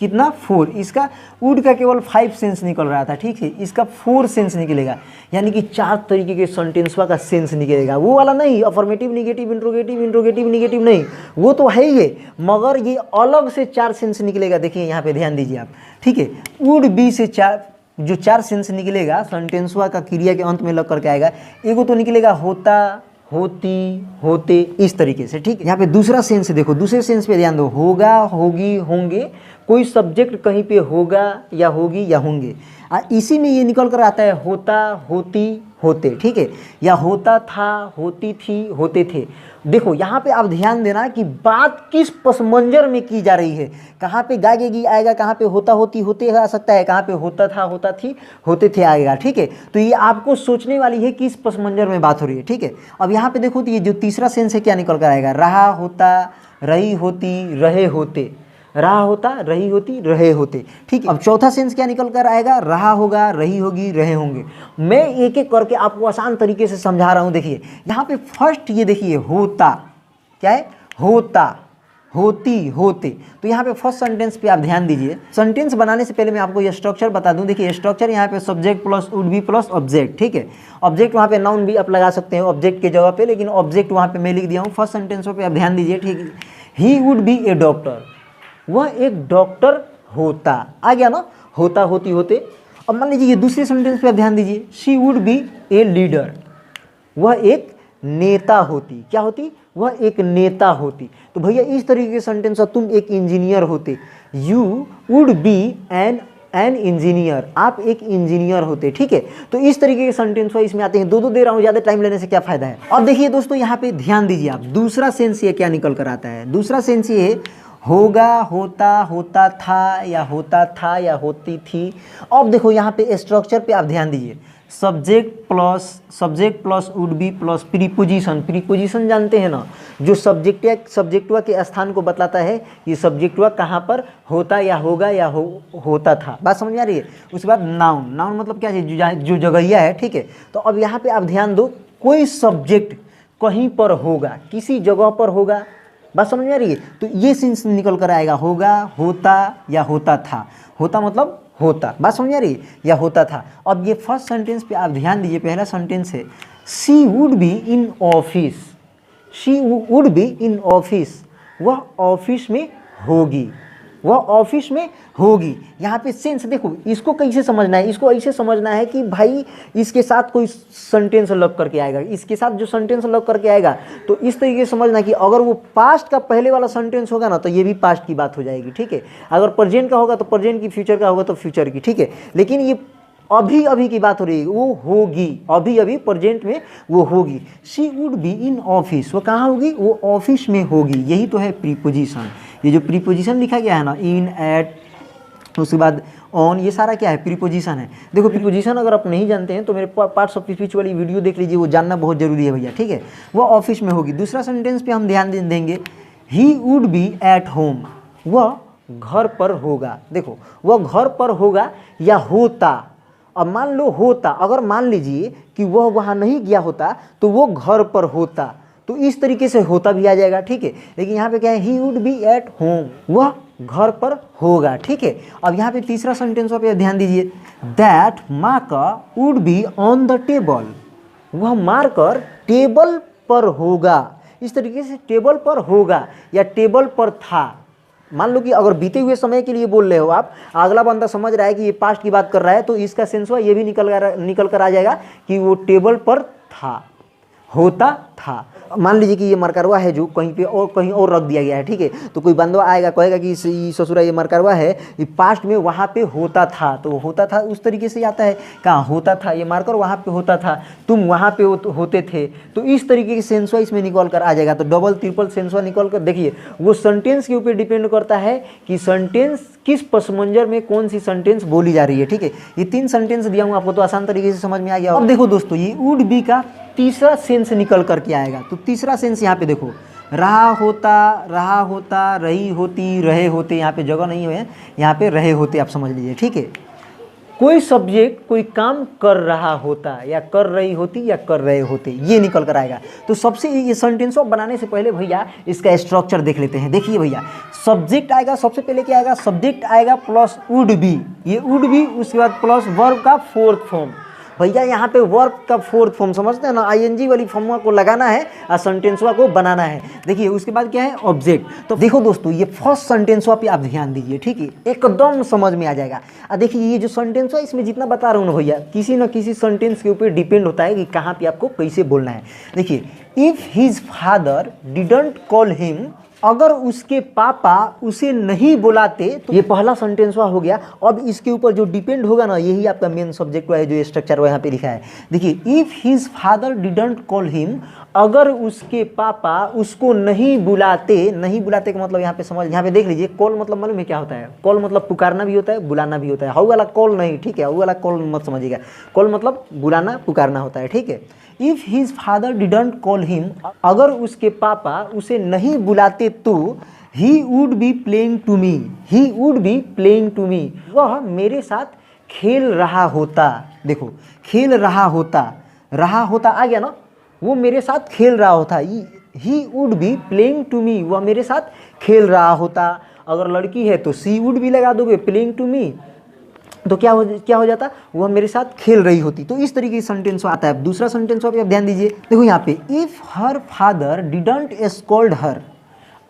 कितना? 4। इसका वुड का केवल 5 सेंस निकल रहा था, ठीक है, इसका 4 सेंस निकलेगा, यानी कि 4 तरीके के सेंटेंसवा का सेंस निकलेगा। वो वाला नहीं, अफर्मेटिव, नेगेटिव, इंट्रोगेटिव, नेगेटिव नहीं, वो तो है ही है, मगर ये अलग से 4 सेंस निकलेगा। देखिए यहाँ पे ध्यान दीजिए आप, ठीक है। वुड बी से 4 सेंस निकलेगा, सेंटेंसवा का क्रिया के अंत में लग करके आएगा। एगो तो निकलेगा होता, होती, होते, इस तरीके से, ठीक है। यहाँ पे दूसरा सेंस देखो, दूसरे सेंस पे ध्यान दो, होगा, होगी, होंगे, कोई सब्जेक्ट कहीं पे होगा या होगी या होंगे। इसी में ये निकल कर आता है होता, होती, होते, ठीक है, या होता था, होती थी, होते थे। देखो यहाँ पे आप ध्यान देना कि बात किस पस मंजर में की जा रही है। कहाँ पे गागेगी आएगा, कहाँ पे होता, होती, होते आ सकता है, कहाँ पे होता था, होता थी, होते थे आएगा, ठीक है। तो ये आपको सोचने वाली है कि किस पस मंजर में बात हो रही है, ठीक है। अब यहाँ पे देखो तो ये जो तीसरा सेंस है क्या निकल कर आएगा? रहा, होता, रही, होती, रहे, होते, रहा, होता, रही, होती, रहे, होते, ठीक है। अब चौथा सेंस क्या निकल कर आएगा? रहा होगा, रही होगी, रहे होंगे। मैं एक एक करके आपको आसान तरीके से समझा रहा हूं। देखिए यहाँ पे फर्स्ट ये देखिए होता, क्या है? होता, होती, होते। तो यहाँ पे फर्स्ट सेंटेंस पे आप ध्यान दीजिए। सेंटेंस बनाने से पहले मैं आपको ये स्ट्रक्चर बता दूं। देखिए स्ट्रक्चर यहाँ पे subject plus would be plus object, ठीक है। ऑब्जेक्ट वहाँ पे नाउन भी आप लगा सकते हैं ऑब्जेक्ट के जगह पे, लेकिन ऑब्जेक्ट वहाँ पे मैं लिख दिया हूँ। फर्स्ट सेंटेंस पे आप ध्यान दीजिए, ठीक है। He would B A doctor, वह एक डॉक्टर होता, आ गया ना, होता, होती, होते। अब मान लीजिए ये दूसरे सेंटेंस पे आप ध्यान दीजिए, she would B a leader, वह एक नेता होती। क्या होती? वह एक नेता होती। तो भैया इस तरीके के सेंटेंस, तुम एक इंजीनियर होते, you would be an engineer, आप एक इंजीनियर होते, ठीक है। तो इस तरीके के सेंटेंस इसमें आते हैं। दो दे रहा हूँ, ज़्यादा टाइम लेने से क्या फायदा है। अब देखिए दोस्तों यहाँ पे ध्यान दीजिए आप, दूसरा सेंस ये क्या निकल कर आता है? दूसरा सेंस ये है होगा, होता, होता था, या होता था, या होती थी। अब देखो यहाँ पे स्ट्रक्चर पे आप ध्यान दीजिए, subject plus would be plus preposition. Preposition जानते हैं ना, जो सब्जेक्टवा के स्थान को बतलाता है, ये सब्जेक्टवा कहाँ पर होता या होगा या होता था। बात समझ में आ रही है? उसके बाद नाउन, नाउन मतलब क्या है? जो जगहिया है, ठीक है। तो अब यहाँ पे आप ध्यान दो, कोई सब्जेक्ट कहीं पर होगा, किसी जगह पर होगा। बात समझ में आ रही है? तो ये सेंस निकल कर आएगा, होगा, होता, या होता था। होता मतलब होता, बात समझ आ रही है? या होता था। अब ये फर्स्ट सेंटेंस पे आप ध्यान दीजिए, पहला सेंटेंस है she would be in office, she would be in office, वह ऑफिस में होगी, वह ऑफिस में होगी। यहाँ पे सेंस देखो, इसको कैसे समझना है? इसको ऐसे समझना है कि भाई इसके साथ कोई सेंटेंस लग करके आएगा, इसके साथ जो सेंटेंस लग करके आएगा, तो इस तरीके से समझना कि अगर वो पास्ट का पहले वाला सेंटेंस होगा ना, तो ये भी पास्ट की बात हो जाएगी, ठीक है। अगर प्रेजेंट का होगा तो प्रेजेंट की, फ्यूचर का होगा तो फ्यूचर की, ठीक है। लेकिन ये अभी अभी की बात हो रही है, वो होगी, अभी अभी प्रेजेंट में वो होगी। She would be in office, वो कहाँ होगी? वो ऑफिस में होगी। यही तो है प्रीपोजिशन। ये जो प्रीपोजिशन लिखा गया है ना, इन, एट, उसके बाद ऑन, ये सारा क्या है? प्रीपोजिशन है। देखो प्रीपोजिशन अगर आप नहीं जानते हैं तो मेरे पार्ट्स ऑफ स्पीच वाली वीडियो देख लीजिए, वो जानना बहुत जरूरी है भैया, ठीक है। वो ऑफिस में होगी। दूसरा सेंटेंस पे हम ध्यान देंगे, ही वुड बी एट होम, वह घर पर होगा। देखो वह घर पर होगा या होता। अब मान लो होता, अगर मान लीजिए कि वह वहाँ नहीं गया होता तो वो घर पर होता, तो इस तरीके से होता भी आ जाएगा, ठीक है। लेकिन यहाँ पे क्या है? He would B at home, वह घर पर होगा, ठीक है। अब यहाँ पे तीसरा सेंटेंस पे ध्यान दीजिए, that marker would be on the table, वह मार्कर टेबल पर होगा। इस तरीके से टेबल पर होगा या टेबल पर था, मान लो कि अगर बीते हुए समय के लिए बोल रहे हो आप, अगला बंदा समझ रहा है कि ये पास्ट की बात कर रहा है, तो इसका सेंस हुआ ये भी निकल कर आ जाएगा कि वो टेबल पर था, होता था। मान लीजिए कि ये मरकरवा है जो कहीं और रख दिया गया है, ठीक है। तो कोई बंदा आएगा कहेगा कि ससुरा ये मरकरवा है, ये पास्ट में वहाँ पे होता था, तो होता था उस तरीके से आता है, कहाँ होता था, ये मार्कर वहाँ पे होता था, तुम वहाँ पे होते थे, तो इस तरीके की सेंसवा इसमें निकल कर आ जाएगा। तो डबल ट्रिपल सेंसवा निकल कर देखिए, वो सेंटेंस के ऊपर डिपेंड करता है कि सेंटेंस किस पस मंजर में कौन सी सेंटेंस बोली जा रही है, ठीक है। ये 3 सेंटेंस दिया हूँ आपको, तो आसान तरीके से समझ में आ गया। अब देखो दोस्तों, ये वुड बी का तीसरा सेंस निकल करके आएगा। तो तीसरा सेंस यहाँ पे देखो, रहा होता, रही होती, रहे होते, यहाँ पे जगह नहीं है, यहाँ पे रहे होते आप समझ लीजिए, ठीक है। कोई सब्जेक्ट कोई काम कर रहा होता, या कर रही होती, या कर रहे होते, ये निकल कर आएगा। तो सबसे ये सेंटेंस बनाने से पहले भैया इसका स्ट्रक्चर देख लेते हैं। देखिए भैया, सब्जेक्ट आएगा, सबसे पहले क्या आएगा, सब्जेक्ट आएगा प्लस वुड बी, ये वुड बी, उसके बाद प्लस वर्ब का 4th फॉर्म। भैया यहाँ पे वर्ब का 4th फॉर्म समझते हैं ना, आईएनजी वाली फॉर्म को लगाना है और सेंटेंसवा को बनाना है। देखिए उसके बाद क्या है, ऑब्जेक्ट। तो देखो दोस्तों, ये फर्स्ट सेंटेंसवा पे आप ध्यान दीजिए, ठीक है, एकदम समझ में आ जाएगा। और देखिए ये जो सेंटेंस है, इसमें जितना बता रहा हूँ ना भैया, किसी न किसी सेंटेंस के ऊपर डिपेंड होता है कि कहाँ पे आपको कैसे बोलना है। देखिए, if his father didn't call him, अगर उसके पापा उसे नहीं बुलाते, तो ये पहला सेंटेंस हो गया। अब इसके ऊपर जो डिपेंड होगा ना, यही आपका मेन सब्जेक्ट है, जो स्ट्रक्चर यहाँ पे लिखा है। देखिए, if his father didn't call him, अगर उसके पापा उसको नहीं बुलाते, नहीं बुलाते का मतलब यहाँ पे समझ, यहाँ पे देख लीजिए, कॉल मतलब मालूम है क्या होता है, कॉल मतलब पुकारना भी होता है, बुलाना भी होता है। हाउ वाला कॉल नहीं, ठीक है, हाउ वाला कॉल मत समझिएगा, कॉल मतलब बुलाना पुकारना होता है, ठीक है। If his father didn't call him, अगर उसके पापा उसे नहीं बुलाते तो he would be playing to me, he would be playing to me, वह मेरे साथ खेल रहा होता। देखो, खेल रहा होता आ गया ना, वो मेरे साथ खेल रहा होता। He would be playing to me, वह मेरे साथ खेल रहा होता। अगर लड़की है तो सी वुड बी लगा दोगे, प्लेइंग टू मी, तो क्या हो जाता, वह मेरे साथ खेल रही होती। तो इस तरीके से सेंटेंस आता है। दूसरा सेंटेंस पे आप ध्यान दीजिए, देखो यहाँ पे, if her father didn't scold her,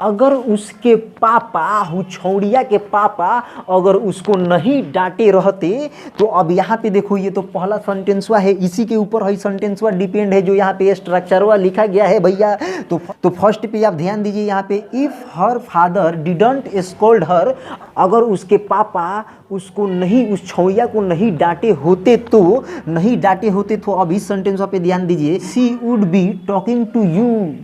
अगर उसके पापा, हुछौड़िया के पापा अगर उसको नहीं डांटे रहते, तो अब यहाँ पे देखो, ये तो पहला सेंटेंसवा है, इसी के ऊपर है सेंटेंसवा डिपेंड है, जो यहाँ पे स्ट्रक्चरवा लिखा गया है भैया। तो फर्स्ट पे आप ध्यान दीजिए, यहाँ पे if her father didn't scold her, अगर उसके पापा उसको नहीं, उस छौड़िया को नहीं डांटे होते तो अब इस सेंटेंसवा पे ध्यान दीजिए, she would be talking to you,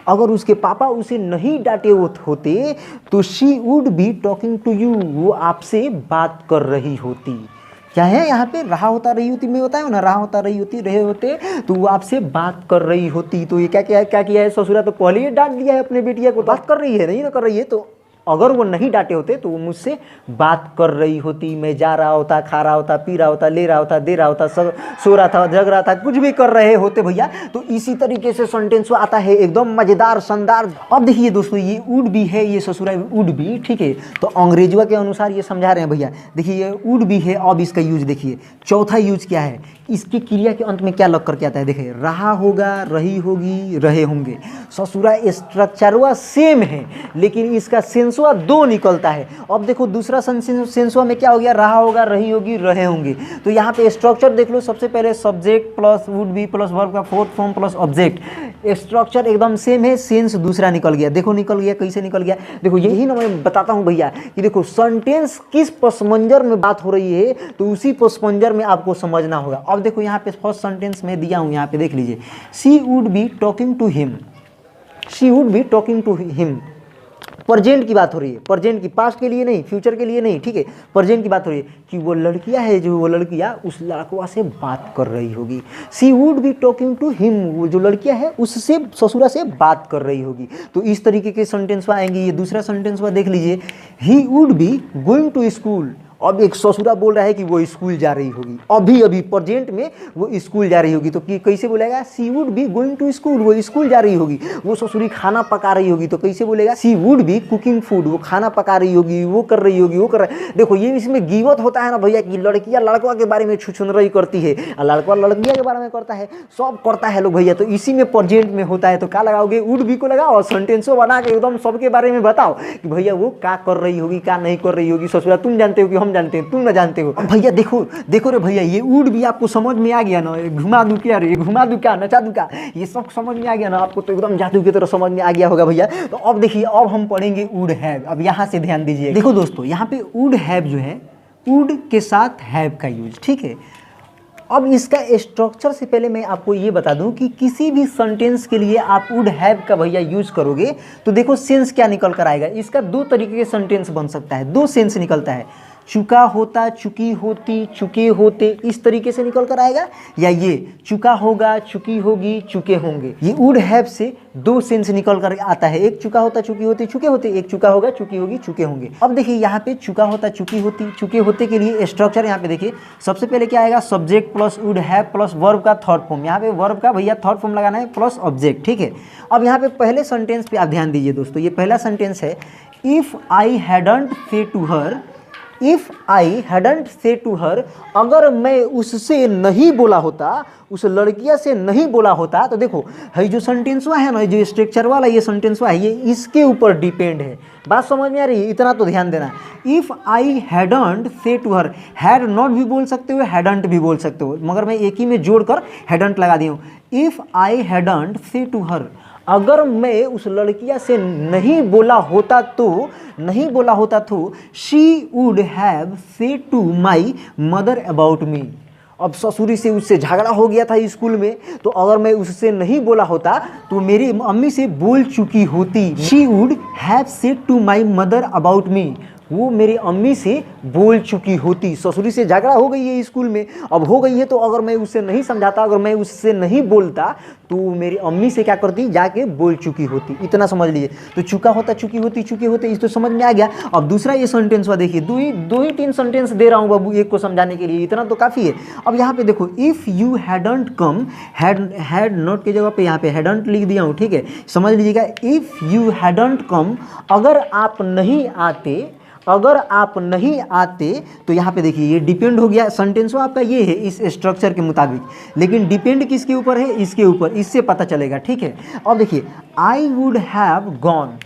अगर उसके पापा उसे नहीं डांटे होते तो she would be talking to you, वो आपसे बात कर रही होती। क्या है यहाँ पे, रहा होता रही होती में होता है ना, रहा होता रही होती, रहे होते, तो वो आपसे बात कर रही होती। तो ये क्या किया है ससुरा, तो पहले ही डांट दिया है अपने बेटिया को, बात कर रही है, नहीं ना कर रही है, तो अगर वो नहीं डांटे होते तो वो मुझसे बात कर रही होती। मैं जा रहा होता, खा रहा होता, पी रहा होता, ले रहा होता, दे रहा होता, सब सो रहा था, जग रहा था, कुछ भी कर रहे होते भैया। तो इसी तरीके से सेंटेंस आता है, एकदम मजेदार, शानदार। अब देखिए दोस्तों, ये वुड बी है, ये ससुरा वुड बी, ठीक है। तो अंग्रेजवा के अनुसार ये समझा रहे हैं भैया। देखिए ये वुड बी है, अब इसका यूज देखिए, चौथा यूज क्या है, इसकी क्रिया के अंत में क्या लग करके आता है, देखिए, रहा होगा, रही होगी, रहे होंगे। ससुरा स्ट्रक्चरवा सेम है, लेकिन इसका सेंसवा 2 निकलता है। अब देखो दूसरा सेंसवा में क्या हो गया, रहा होगा, रही होगी, रहे होंगे। तो यहाँ पे स्ट्रक्चर देख लो, सबसे पहले subject plus would be plus verb का 4th form plus object, structure एकदम सेम है, सेंस दूसरा निकल गया। देखो निकल गया, कैसे निकल गया, देखो यही ना मैं बताता हूँ भैया कि देखो सेंटेंस किस पसमंजर में बात हो रही है, तो उसी पसमंजर में आपको समझना होगा। अब देखो यहाँ पे फर्स्ट सेंटेंस में दिया हूँ, यहाँ पे देख लीजिए, she would be talking to him, she would be talking to him, present की बात हो रही है, प्रेजेंट की, पास्ट के लिए नहीं, फ्यूचर के लिए नहीं, ठीक है, प्रेजेंट की बात हो रही है कि वो लड़कियां है, जो वो लड़कियां उस लड़कवा से बात कर रही होगी। She would be talking to him, वो जो लड़कियां है उससे, ससुरा से बात कर रही होगी। तो इस तरीके के सेंटेंस आएंगे। ये दूसरा सेंटेंस देख लीजिए, he would be going to school, अब एक ससुरा बोल रहा है कि वो स्कूल जा रही होगी, अभी अभी प्रेजेंट में वो स्कूल जा रही होगी, तो कैसे बोलेगा? She would be going to school, वो स्कूल जा रही होगी। वो ससुरी खाना पका रही होगी, तो कैसे बोलेगा? She would B cooking food, वो खाना पका रही होगी, वो कर रही होगी, वो कर रहा है। देखो ये इसमें गिवत होता है ना भैया कि लड़कियां लड़कों के बारे में छुछुनरई करती है, लड़का लड़कियां के बारे में करता है, सब करता है लोग भैया। तो इसी में प्रेजेंट में होता है, तो क्या लगाओगे? वुड बी को लगाओ और सेंटेंसो बना के एकदम सबके बारे में बताओ कि भैया वो क्या कर रही होगी, क्या नहीं कर रही होगी। ससुरा तुम जानते हो कि हम जानते हैं? तुम ना जानते हो। भैया देखो देखो रे भैया, ये वुड भी आपको समझ में आ गया ना? घुमा दूं क्या रे, घुमा दूं क्या, नचा दूं क्या, ये सब समझ में आ गया ना आपको? तो एकदम जादू की तरह समझ में आ गया होगा भैया। तो अब देखिए, अब हम पढ़ेंगे वुड हैव। अब यहाँ से ध्यान दीजिए। देखो दोस्तों, यहाँ पे वुड हैव जो है, वुड के साथ हैव का यूज, ठीक है। अब इसका स्ट्रक्चर से पहले मैं आपको ये बता दूं कि किसी भी सेंटेंस के लिए आप वुड हैव का भैया यूज करोगे तो देखो सेंस क्या निकल कर आएगा। इसका दो तरीके के सेंटेंस बन सकता है, दो सेंस निकलता है। चुका होता, चुकी होती, चुके होते, इस तरीके से निकल कर आएगा, या ये चुका होगा, चुकी होगी, चुके होंगे। ये वुड हैव से दो सेंस निकल कर आता है, एक चुका होता, चुकी होती, चुके होते, एक चुका होगा, चुकी होगी, चुके होंगे। अब देखिए यहाँ पे चुका होता, चुकी होती, चुके होते के लिए स्ट्रक्चर यहाँ पे देखिए, सबसे पहले क्या आएगा? Subject plus would have plus verb का थर्ड फॉर्म। यहाँ पे वर्ब का भैया थर्ड फॉर्म लगाना है प्लस ऑब्जेक्ट, ठीक है। अब यहाँ पे पहले सेंटेंस पे आप ध्यान दीजिए दोस्तों, ये पहला सेंटेंस है, if I hadn't say to her, if I hadn't say to her, अगर मैं उससे नहीं बोला होता, उस लड़किया से नहीं बोला होता। तो देखो है जो सेंटेंसवा है ना, जो स्ट्रक्चर वाला ये सेंटेंसवा है, ये इसके ऊपर डिपेंड है। बात समझ में आ रही है? इतना तो ध्यान देना। If I hadn't say to her, had not भी बोल सकते हो, हैडंट भी बोल सकते हो, मगर मैं एक ही में जोड़कर हैडंट लगा दी हूँ। If I hadn't say to her, अगर मैं उस लड़किया से नहीं बोला होता तो, नहीं बोला होता तो, she would have said to my mother about me. अब ससुरी से उससे झगड़ा हो गया था स्कूल में, तो अगर मैं उससे नहीं बोला होता तो मेरी अम्मी से बोल चुकी होती। She would have said to my mother about me, वो मेरी अम्मी से बोल चुकी होती। ससुरी से झगड़ा हो गई है स्कूल में, अब हो गई है, तो अगर मैं उससे नहीं समझाता, अगर मैं उससे नहीं बोलता तो मेरी अम्मी से क्या करती? जाके बोल चुकी होती। इतना समझ लीजिए। तो चुका होता, चुकी होती, चुके होते, इस तो समझ में आ गया। अब दूसरा ये सेंटेंस हुआ, देखिए दो ही तीन सेंटेंस दे रहा हूँ बाबू एक को समझाने के लिए, इतना तो काफ़ी है। अब यहाँ पे देखो, if you hadn't come, had not की जगह पे यहाँ पे हैडंट लिख दिया हूँ, ठीक है। समझ लीजिएगा, इफ़ यू हैडंट कम, अगर आप नहीं आते, अगर आप नहीं आते, तो यहाँ पे देखिए ये डिपेंड हो गया। सेंटेंस आपका ये है इस स्ट्रक्चर के मुताबिक, लेकिन डिपेंड किसके ऊपर है? इसके ऊपर, इससे पता चलेगा, ठीक है। अब देखिए, आई वुड हैव गॉन,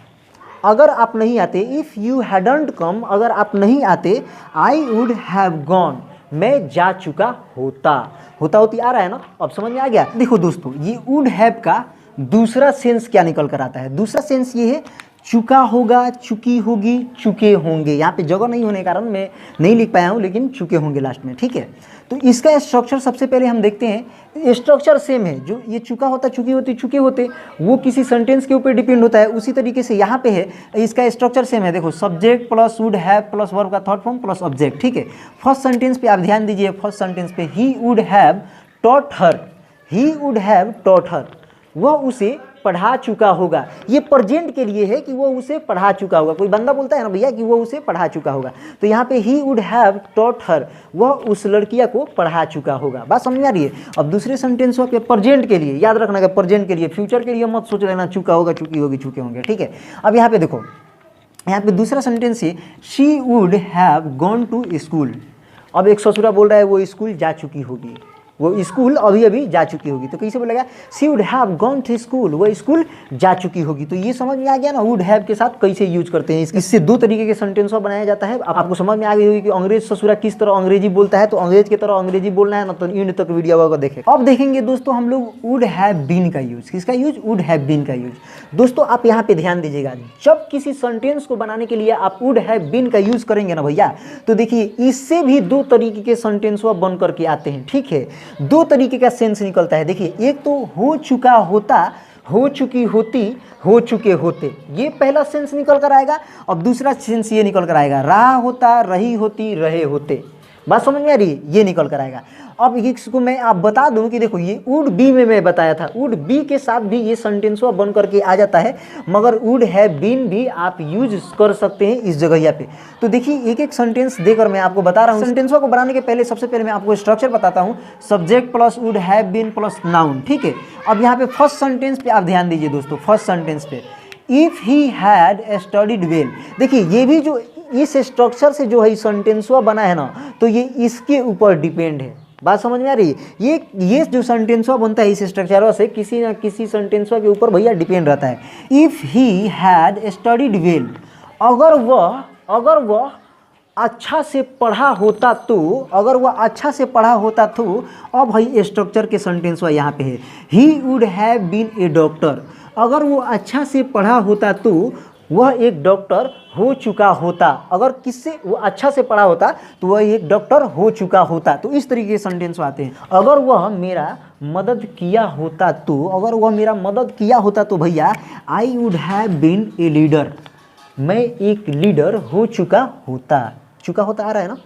अगर आप नहीं आते, इफ़ यू हैडंट कम, अगर आप नहीं आते, आई वुड हैव गॉन, मैं जा चुका होता। होता होती आ रहा है ना? अब समझ में आ गया। देखो दोस्तों, ये वुड हैव का दूसरा सेंस क्या निकल कर आता है? दूसरा सेंस ये है, चुका होगा, चुकी होगी, चुके होंगे। यहाँ पे जगह नहीं होने के कारण मैं नहीं लिख पाया हूँ, लेकिन चुके होंगे लास्ट में, ठीक है। तो इसका स्ट्रक्चर सबसे पहले हम देखते हैं। स्ट्रक्चर सेम है, जो ये चुका होता, चुकी होती, चुके होते, वो किसी सेंटेंस के ऊपर डिपेंड होता है। उसी तरीके से यहाँ पे है, इसका स्ट्रक्चर सेम है। देखो, subject plus would have plus verb का थर्ड फॉर्म प्लस ऑब्जेक्ट, ठीक है। फर्स्ट सेंटेंस पे आप ध्यान दीजिए, फर्स्ट सेंटेंस पे ही would have taught her, he would have taught हर, वह उसे पढ़ा चुका होगा। ये प्रेजेंट के लिए है कि वो उसे पढ़ा चुका होगा। कोई बंदा बोलता है ना भैया कि वो उसे पढ़ा चुका होगा, तो यहाँ पे ही वुड हैव टॉट हर, वह उस लड़किया को पढ़ा चुका होगा। बात समझ आ रही है? अब दूसरे सेंटेंस पे प्रेजेंट के लिए, याद रखना कि प्रेजेंट के लिए, फ्यूचर के लिए मत सोच लेना चुका होगा, चुकी होगी, चुके होंगे, ठीक है। अब यहाँ पे देखो, यहाँ पे दूसरा सेंटेंस है, she would have gone to school. अब एक ससुरा बोल रहा है वो स्कूल जा चुकी होगी, वो स्कूल अभी अभी जा चुकी होगी। तो कैसे बोलेगा? She would have gone to school, वो स्कूल जा चुकी होगी। तो ये समझ में आ गया ना वुड हैव के साथ कैसे यूज करते हैं। इससे दो तरीके के सेंटेंस बनाया जाता है। आपको समझ में आ गई होगी कि अंग्रेज ससुरा किस तरह अंग्रेजी बोलता है। तो अंग्रेज की तरह अंग्रेजी बोलना है ना, तो इन तक वीडियो को देखें। अब देखेंगे दोस्तों हम लोग वुड हैव बीन का यूज। किसका यूज? वुड हैव बीन का यूज। दोस्तों आप यहाँ पे ध्यान दीजिएगा, जब किसी सेंटेंस को बनाने के लिए आप वुड हैव बीन का यूज करेंगे ना भैया, तो देखिए इससे भी दो तरीके के सेंटेंस बन करके आते हैं, ठीक है। दो तरीके का सेंस निकलता है। देखिए, एक तो हो चुका होता, हो चुकी होती, हो चुके होते, ये पहला सेंस निकल कर आएगा। और दूसरा सेंस ये निकल कर आएगा, रहा होता, रही होती, रहे होते। बात समझ में आ रही है, ये निकल कर आएगा। अब इसको मैं आप बता दूं कि देखो ये वुड बी में मैं बताया था, वुड बी के साथ भी ये सेंटेंसवा बन करके आ जाता है, मगर वुड हैव बीन भी आप यूज कर सकते हैं इस जगह पे। तो देखिए एक एक सेंटेंस देकर मैं आपको बता रहा हूँ। सेंटेंसवा को बनाने के पहले सबसे पहले मैं आपको स्ट्रक्चर बताता हूँ, subject plus would have been plus noun, ठीक है। अब यहाँ पे फर्स्ट सेंटेंस पे आप ध्यान दीजिए दोस्तों, फर्स्ट सेंटेंस पे if he had studied well. देखिए ये भी जो इस स्ट्रक्चर से जो है सेंटेंसवा बना है ना, तो ये इसके ऊपर डिपेंड है। बात समझ में आ रही है, ये जो सेंटेंसवा बनता है इस स्ट्रक्चर से किसी ना किसी सेंटेंसवा के ऊपर भैया डिपेंड रहता है। If he had studied well, अगर वह अच्छा से पढ़ा होता तो, अगर वह अच्छा से पढ़ा होता तो, अब भाई स्ट्रक्चर के सेंटेंसवा यहाँ पे है, he would have been a doctor. अगर वो अच्छा से पढ़ा होता तो वह एक डॉक्टर हो चुका होता। अगर किससे वो अच्छा से पढ़ा होता तो वह एक डॉक्टर हो चुका होता। तो इस तरीके के सेंटेंस आते हैं। अगर वह मेरा मदद किया होता तो, अगर वह मेरा मदद किया होता तो भैया I would have been a leader, मैं एक लीडर हो चुका होता। चुका होता आ रहा है ना,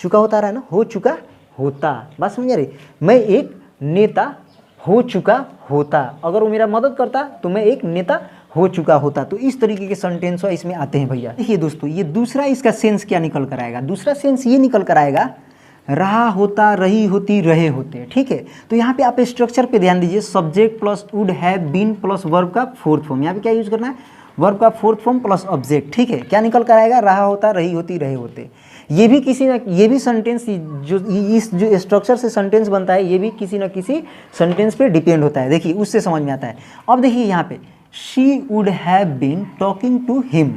चुका होता आ रहा है ना, हो चुका होता। बात समझ आ रही, मैं एक नेता हो चुका होता। अगर वो मेरा मदद करता तो मैं एक नेता हो चुका होता। तो इस तरीके के सेंटेंस इसमें आते हैं भैया। देखिए दोस्तों ये दूसरा इसका सेंस क्या निकल कर आएगा, दूसरा सेंस ये निकल कर आएगा रहा होता, रही होती, रहे होते, ठीक है। तो यहाँ पे आप स्ट्रक्चर पे ध्यान दीजिए, subject plus would have been plus verb का फोर्थ फॉर्म। यहाँ पे क्या यूज करना है, वर्ब का फोर्थ फॉर्म प्लस ऑब्जेक्ट, ठीक है। क्या निकल कर आएगा, रहा होता, रही होती, रहे होते। ये भी किसी ना, ये भी सेंटेंस जो इस जो स्ट्रक्चर से सेंटेंस बनता है ये भी किसी ना किसी सेंटेंस पे डिपेंड होता है। देखिए उससे समझ में आता है। अब देखिए यहाँ पे she would have been talking to him,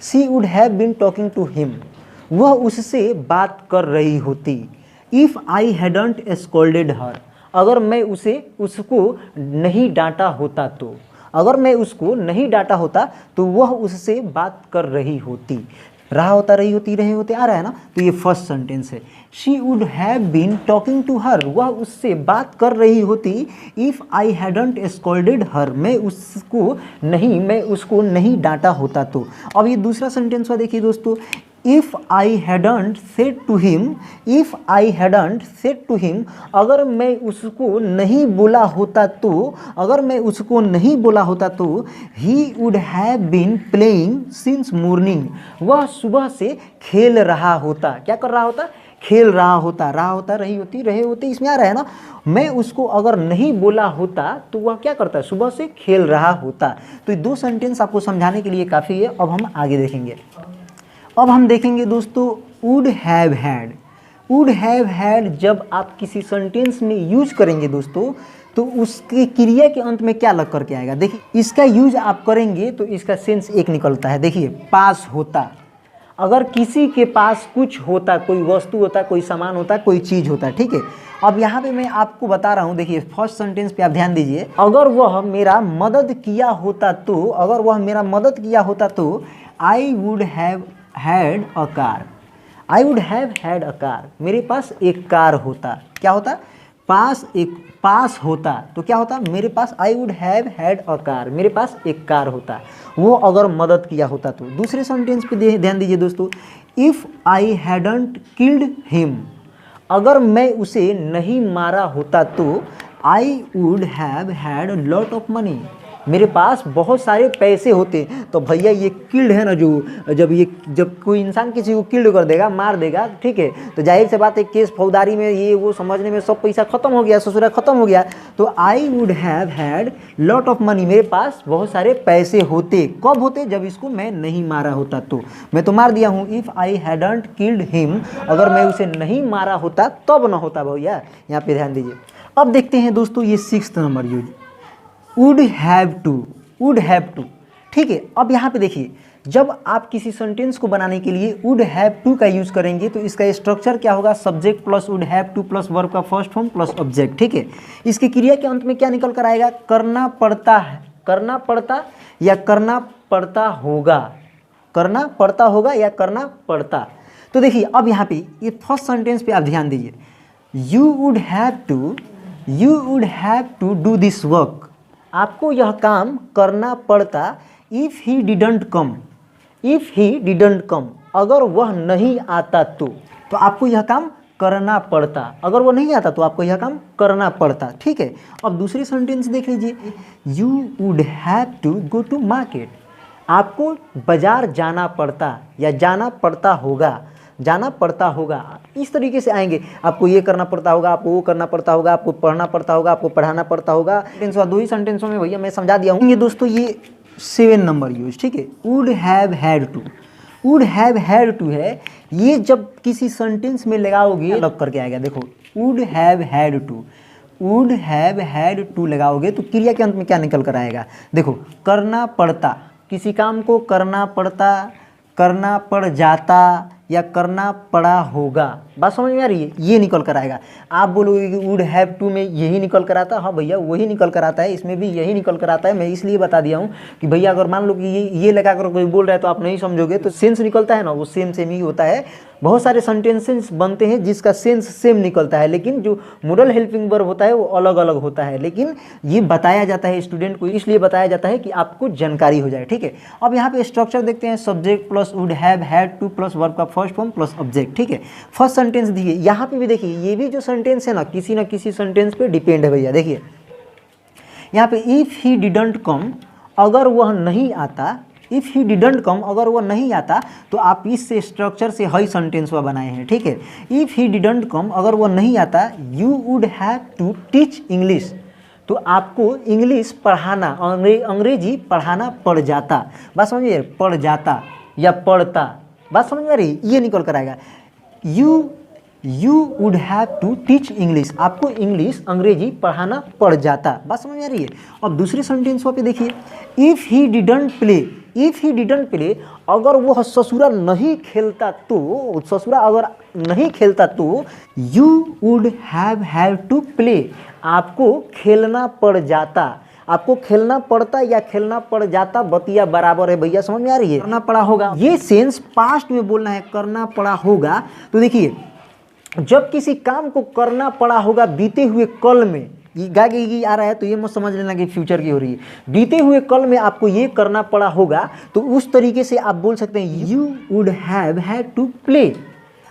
she would have been talking to him, वह उससे बात कर रही होती। If I hadn't scolded her, अगर मैं उसको नहीं डांटा होता तो, अगर मैं उसको नहीं डांटा होता तो वह उससे बात कर रही होती। रहा होता, रही होती, रहे होते आ रहा है ना, तो ये फर्स्ट सेंटेंस है। She would have been talking to her, वह उससे बात कर रही होती। If I hadn't scolded her, मैं उसको नहीं डांटा होता तो। अब ये दूसरा सेंटेंस देखिए दोस्तों, if I hadn't said to him, if I hadn't said to him, अगर मैं उसको नहीं बोला होता तो, अगर मैं उसको नहीं बोला होता तो, he would have been playing since morning, वह सुबह से खेल रहा होता। क्या कर रहा होता, खेल रहा होता। रहा होता, रही होती, रहे होते, इसमें आ रहा है ना। मैं उसको अगर नहीं बोला होता तो वह क्या करता, सुबह से खेल रहा होता। तो ये दो सेंटेंस आपको समझाने के लिए काफ़ी है। अब हम आगे देखेंगे। अब हम देखेंगे दोस्तों would have had. Would have had जब आप किसी सेंटेंस में यूज करेंगे दोस्तों, तो उसके क्रिया के अंत में क्या लग करके आएगा। देखिए इसका यूज आप करेंगे तो इसका सेंस एक निकलता है। देखिए पास होता, अगर किसी के पास कुछ होता, कोई वस्तु होता, कोई सामान होता, कोई चीज़ होता, ठीक है। अब यहाँ पे मैं आपको बता रहा हूँ, देखिए फर्स्ट सेंटेंस पे आप ध्यान दीजिए, अगर वह मेरा मदद किया होता तो, अगर वह मेरा मदद किया होता तो आई would have had a car, I would have had a car, मेरे पास एक कार होता। क्या होता, पास होता तो क्या होता, मेरे पास I would have had a car, मेरे पास एक कार होता। वो अगर मदद किया होता तो। दूसरे सेंटेंस पे ध्यान दीजिए दोस्तों, if I hadn't killed him, अगर मैं उसे नहीं मारा होता तो आई would have had a lot of money, मेरे पास बहुत सारे पैसे होते। तो भैया ये किल्ड है ना, जो जब कोई इंसान किसी को किल्ड कर देगा, मार देगा, ठीक है, तो जाहिर से बात है केस फौजदारी में ये वो समझने में सब पैसा खत्म हो गया, ससुरा खत्म हो गया। तो आई would have had lot of money, मेरे पास बहुत सारे पैसे होते। कब होते, जब इसको मैं नहीं मारा होता तो। मैं तो मार दिया हूँ, if I hadn't killed him, अगर मैं उसे नहीं मारा होता तब ना होता भैया। यहाँ पे ध्यान दीजिए। अब देखते हैं दोस्तों ये 6th number use, would have to, would have to, ठीक है। अब यहाँ पे देखिए, जब आप किसी सेंटेंस को बनाने के लिए वुड हैव टू का यूज़ करेंगे तो इसका स्ट्रक्चर क्या होगा, subject plus would have to plus verb का फर्स्ट फॉर्म प्लस ऑब्जेक्ट, ठीक है। इसकी क्रिया के अंत में क्या निकल कर आएगा, करना पड़ता है, करना पड़ता या करना पड़ता होगा, करना पड़ता होगा या करना पड़ता। तो देखिए अब यहाँ पे ये फर्स्ट सेंटेंस पे आप ध्यान दीजिए, you would have to do this work, आपको यह काम करना पड़ता। If he didn't come, if he didn't come, अगर वह नहीं आता तो तो आपको यह काम करना पड़ता, अगर वो नहीं आता तो आपको यह काम करना पड़ता, ठीक है। अब दूसरी सेंटेंस देख लीजिए, you would have to go to market, आपको बाजार जाना पड़ता या जाना पड़ता होगा, जाना पड़ता होगा, इस तरीके से आएंगे। आपको ये करना पड़ता होगा, आपको वो करना पड़ता होगा, आपको पढ़ना पड़ता होगा, आपको पढ़ाना पड़ता होगा। दो ही सेंटेंसों में भैया मैं समझा दिया हूँ। ये दोस्तों ये 7 नंबर यूज, ठीक है। Would have had to, would have had to है, ये जब किसी सेंटेंस में लगाओगे अलग करके आएगा। देखो would have had to, would have had to लगाओगे तो क्रिया के अंत में क्या निकल कर आएगा, देखो करना पड़ता, किसी काम को करना पड़ता, करना पड़ जाता या करना पड़ा होगा। बात समझ में आ रही है, ये निकल कर आएगा। आप बोलोगे कि वुड हैव टू में यही निकल कर आता है, हाँ भैया वही निकल कर आता है, इसमें भी यही निकल कर आता है। मैं इसलिए बता दिया हूँ कि भैया अगर मान लो कि ये लगा कर कोई बोल रहा है तो आप नहीं समझोगे, तो सेंस निकलता है ना, वो सेम ही होता है। बहुत सारे सेंटेंसेस बनते हैं जिसका सेंस सेम निकलता है, लेकिन जो मोडल हेल्पिंग वर्ब होता है वो अलग अलग होता है। लेकिन ये बताया जाता है स्टूडेंट को, इसलिए बताया जाता है कि आपको जानकारी हो जाए, ठीक है। अब यहाँ पे स्ट्रक्चर देखते हैं, subject plus would have had to plus verb का फर्स्ट फॉर्म प्लस ऑब्जेक्ट, ठीक है। फर्स्ट सेंटेंस दिए, यहाँ पे भी देखिए ये भी जो सेंटेंस है ना किसी सेंटेंस पे डिपेंड है भैया। देखिए यहाँ पे इफ ही डिडंट कम, अगर वह नहीं आता, इफ़ ही डिडंट कम, अगर वह नहीं आता तो आप इस स्ट्रक्चर से हाई सेंटेंस वह बनाए हैं, ठीक है। इफ़ ही डिडंट कम, अगर वह नहीं आता, you would have to teach English, तो आपको इंग्लिश पढ़ाना, अंग्रेजी पढ़ाना पड़ जाता। बात समझिए, पड़ जाता या पढ़ता, बात समझ में आ रही, ये निकल कर आएगा। You would have to teach English, आपको इंग्लिश अंग्रेजी पढ़ाना पड़ जाता। बात समझ में आ रही है। अब दूसरी सेंटेंस पे देखिए, if he didn't play, if he didn't play, अगर वह ससुरा नहीं खेलता तो, ससुरा अगर नहीं खेलता तो you would have to play, आपको खेलना पड़ जाता, आपको खेलना पड़ता या खेलना पड़ जाता, बतिया बराबर है भैया, समझ में आ रही है। करना पड़ा होगा, ये सेंस पास्ट में बोलना है, करना पड़ा होगा। तो देखिए जब किसी काम को करना पड़ा होगा बीते हुए कल में, ये आ रहा है तो ये मत समझ लेना कि फ्यूचर की हो रही है, बीते हुए कल में आपको ये करना पड़ा होगा, तो उस तरीके से आप बोल सकते हैं you would have had to play,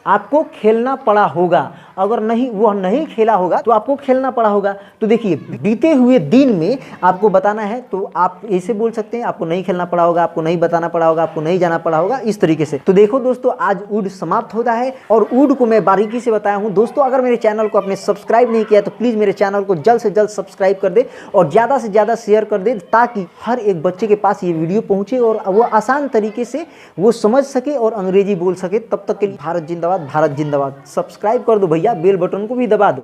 आपको खेलना पड़ा होगा। अगर नहीं वह नहीं खेला होगा तो आपको खेलना पड़ा होगा। तो देखिए बीते हुए दिन में आपको बताना है तो आप ऐसे बोल सकते हैं, आपको नहीं खेलना पड़ा होगा, आपको नहीं बताना पड़ा होगा, आपको नहीं जाना पड़ा होगा, इस तरीके से। तो देखो दोस्तों आज वुड समाप्त होता है और वुड को मैं बारीकी से बताया हूँ। दोस्तों अगर मेरे चैनल को आपने सब्सक्राइब नहीं किया तो प्लीज़ मेरे चैनल को जल्द से जल्द सब्सक्राइब कर दे और ज़्यादा से ज़्यादा शेयर कर दे, ताकि हर एक बच्चे के पास ये वीडियो पहुँचे और वो आसान तरीके से वो समझ सके और अंग्रेजी बोल सके। तब तक के लिए भारत जिंदाबाद, भारत जिंदाबाद। सब्सक्राइब कर दो भैया, बेल बटन को भी दबा दो।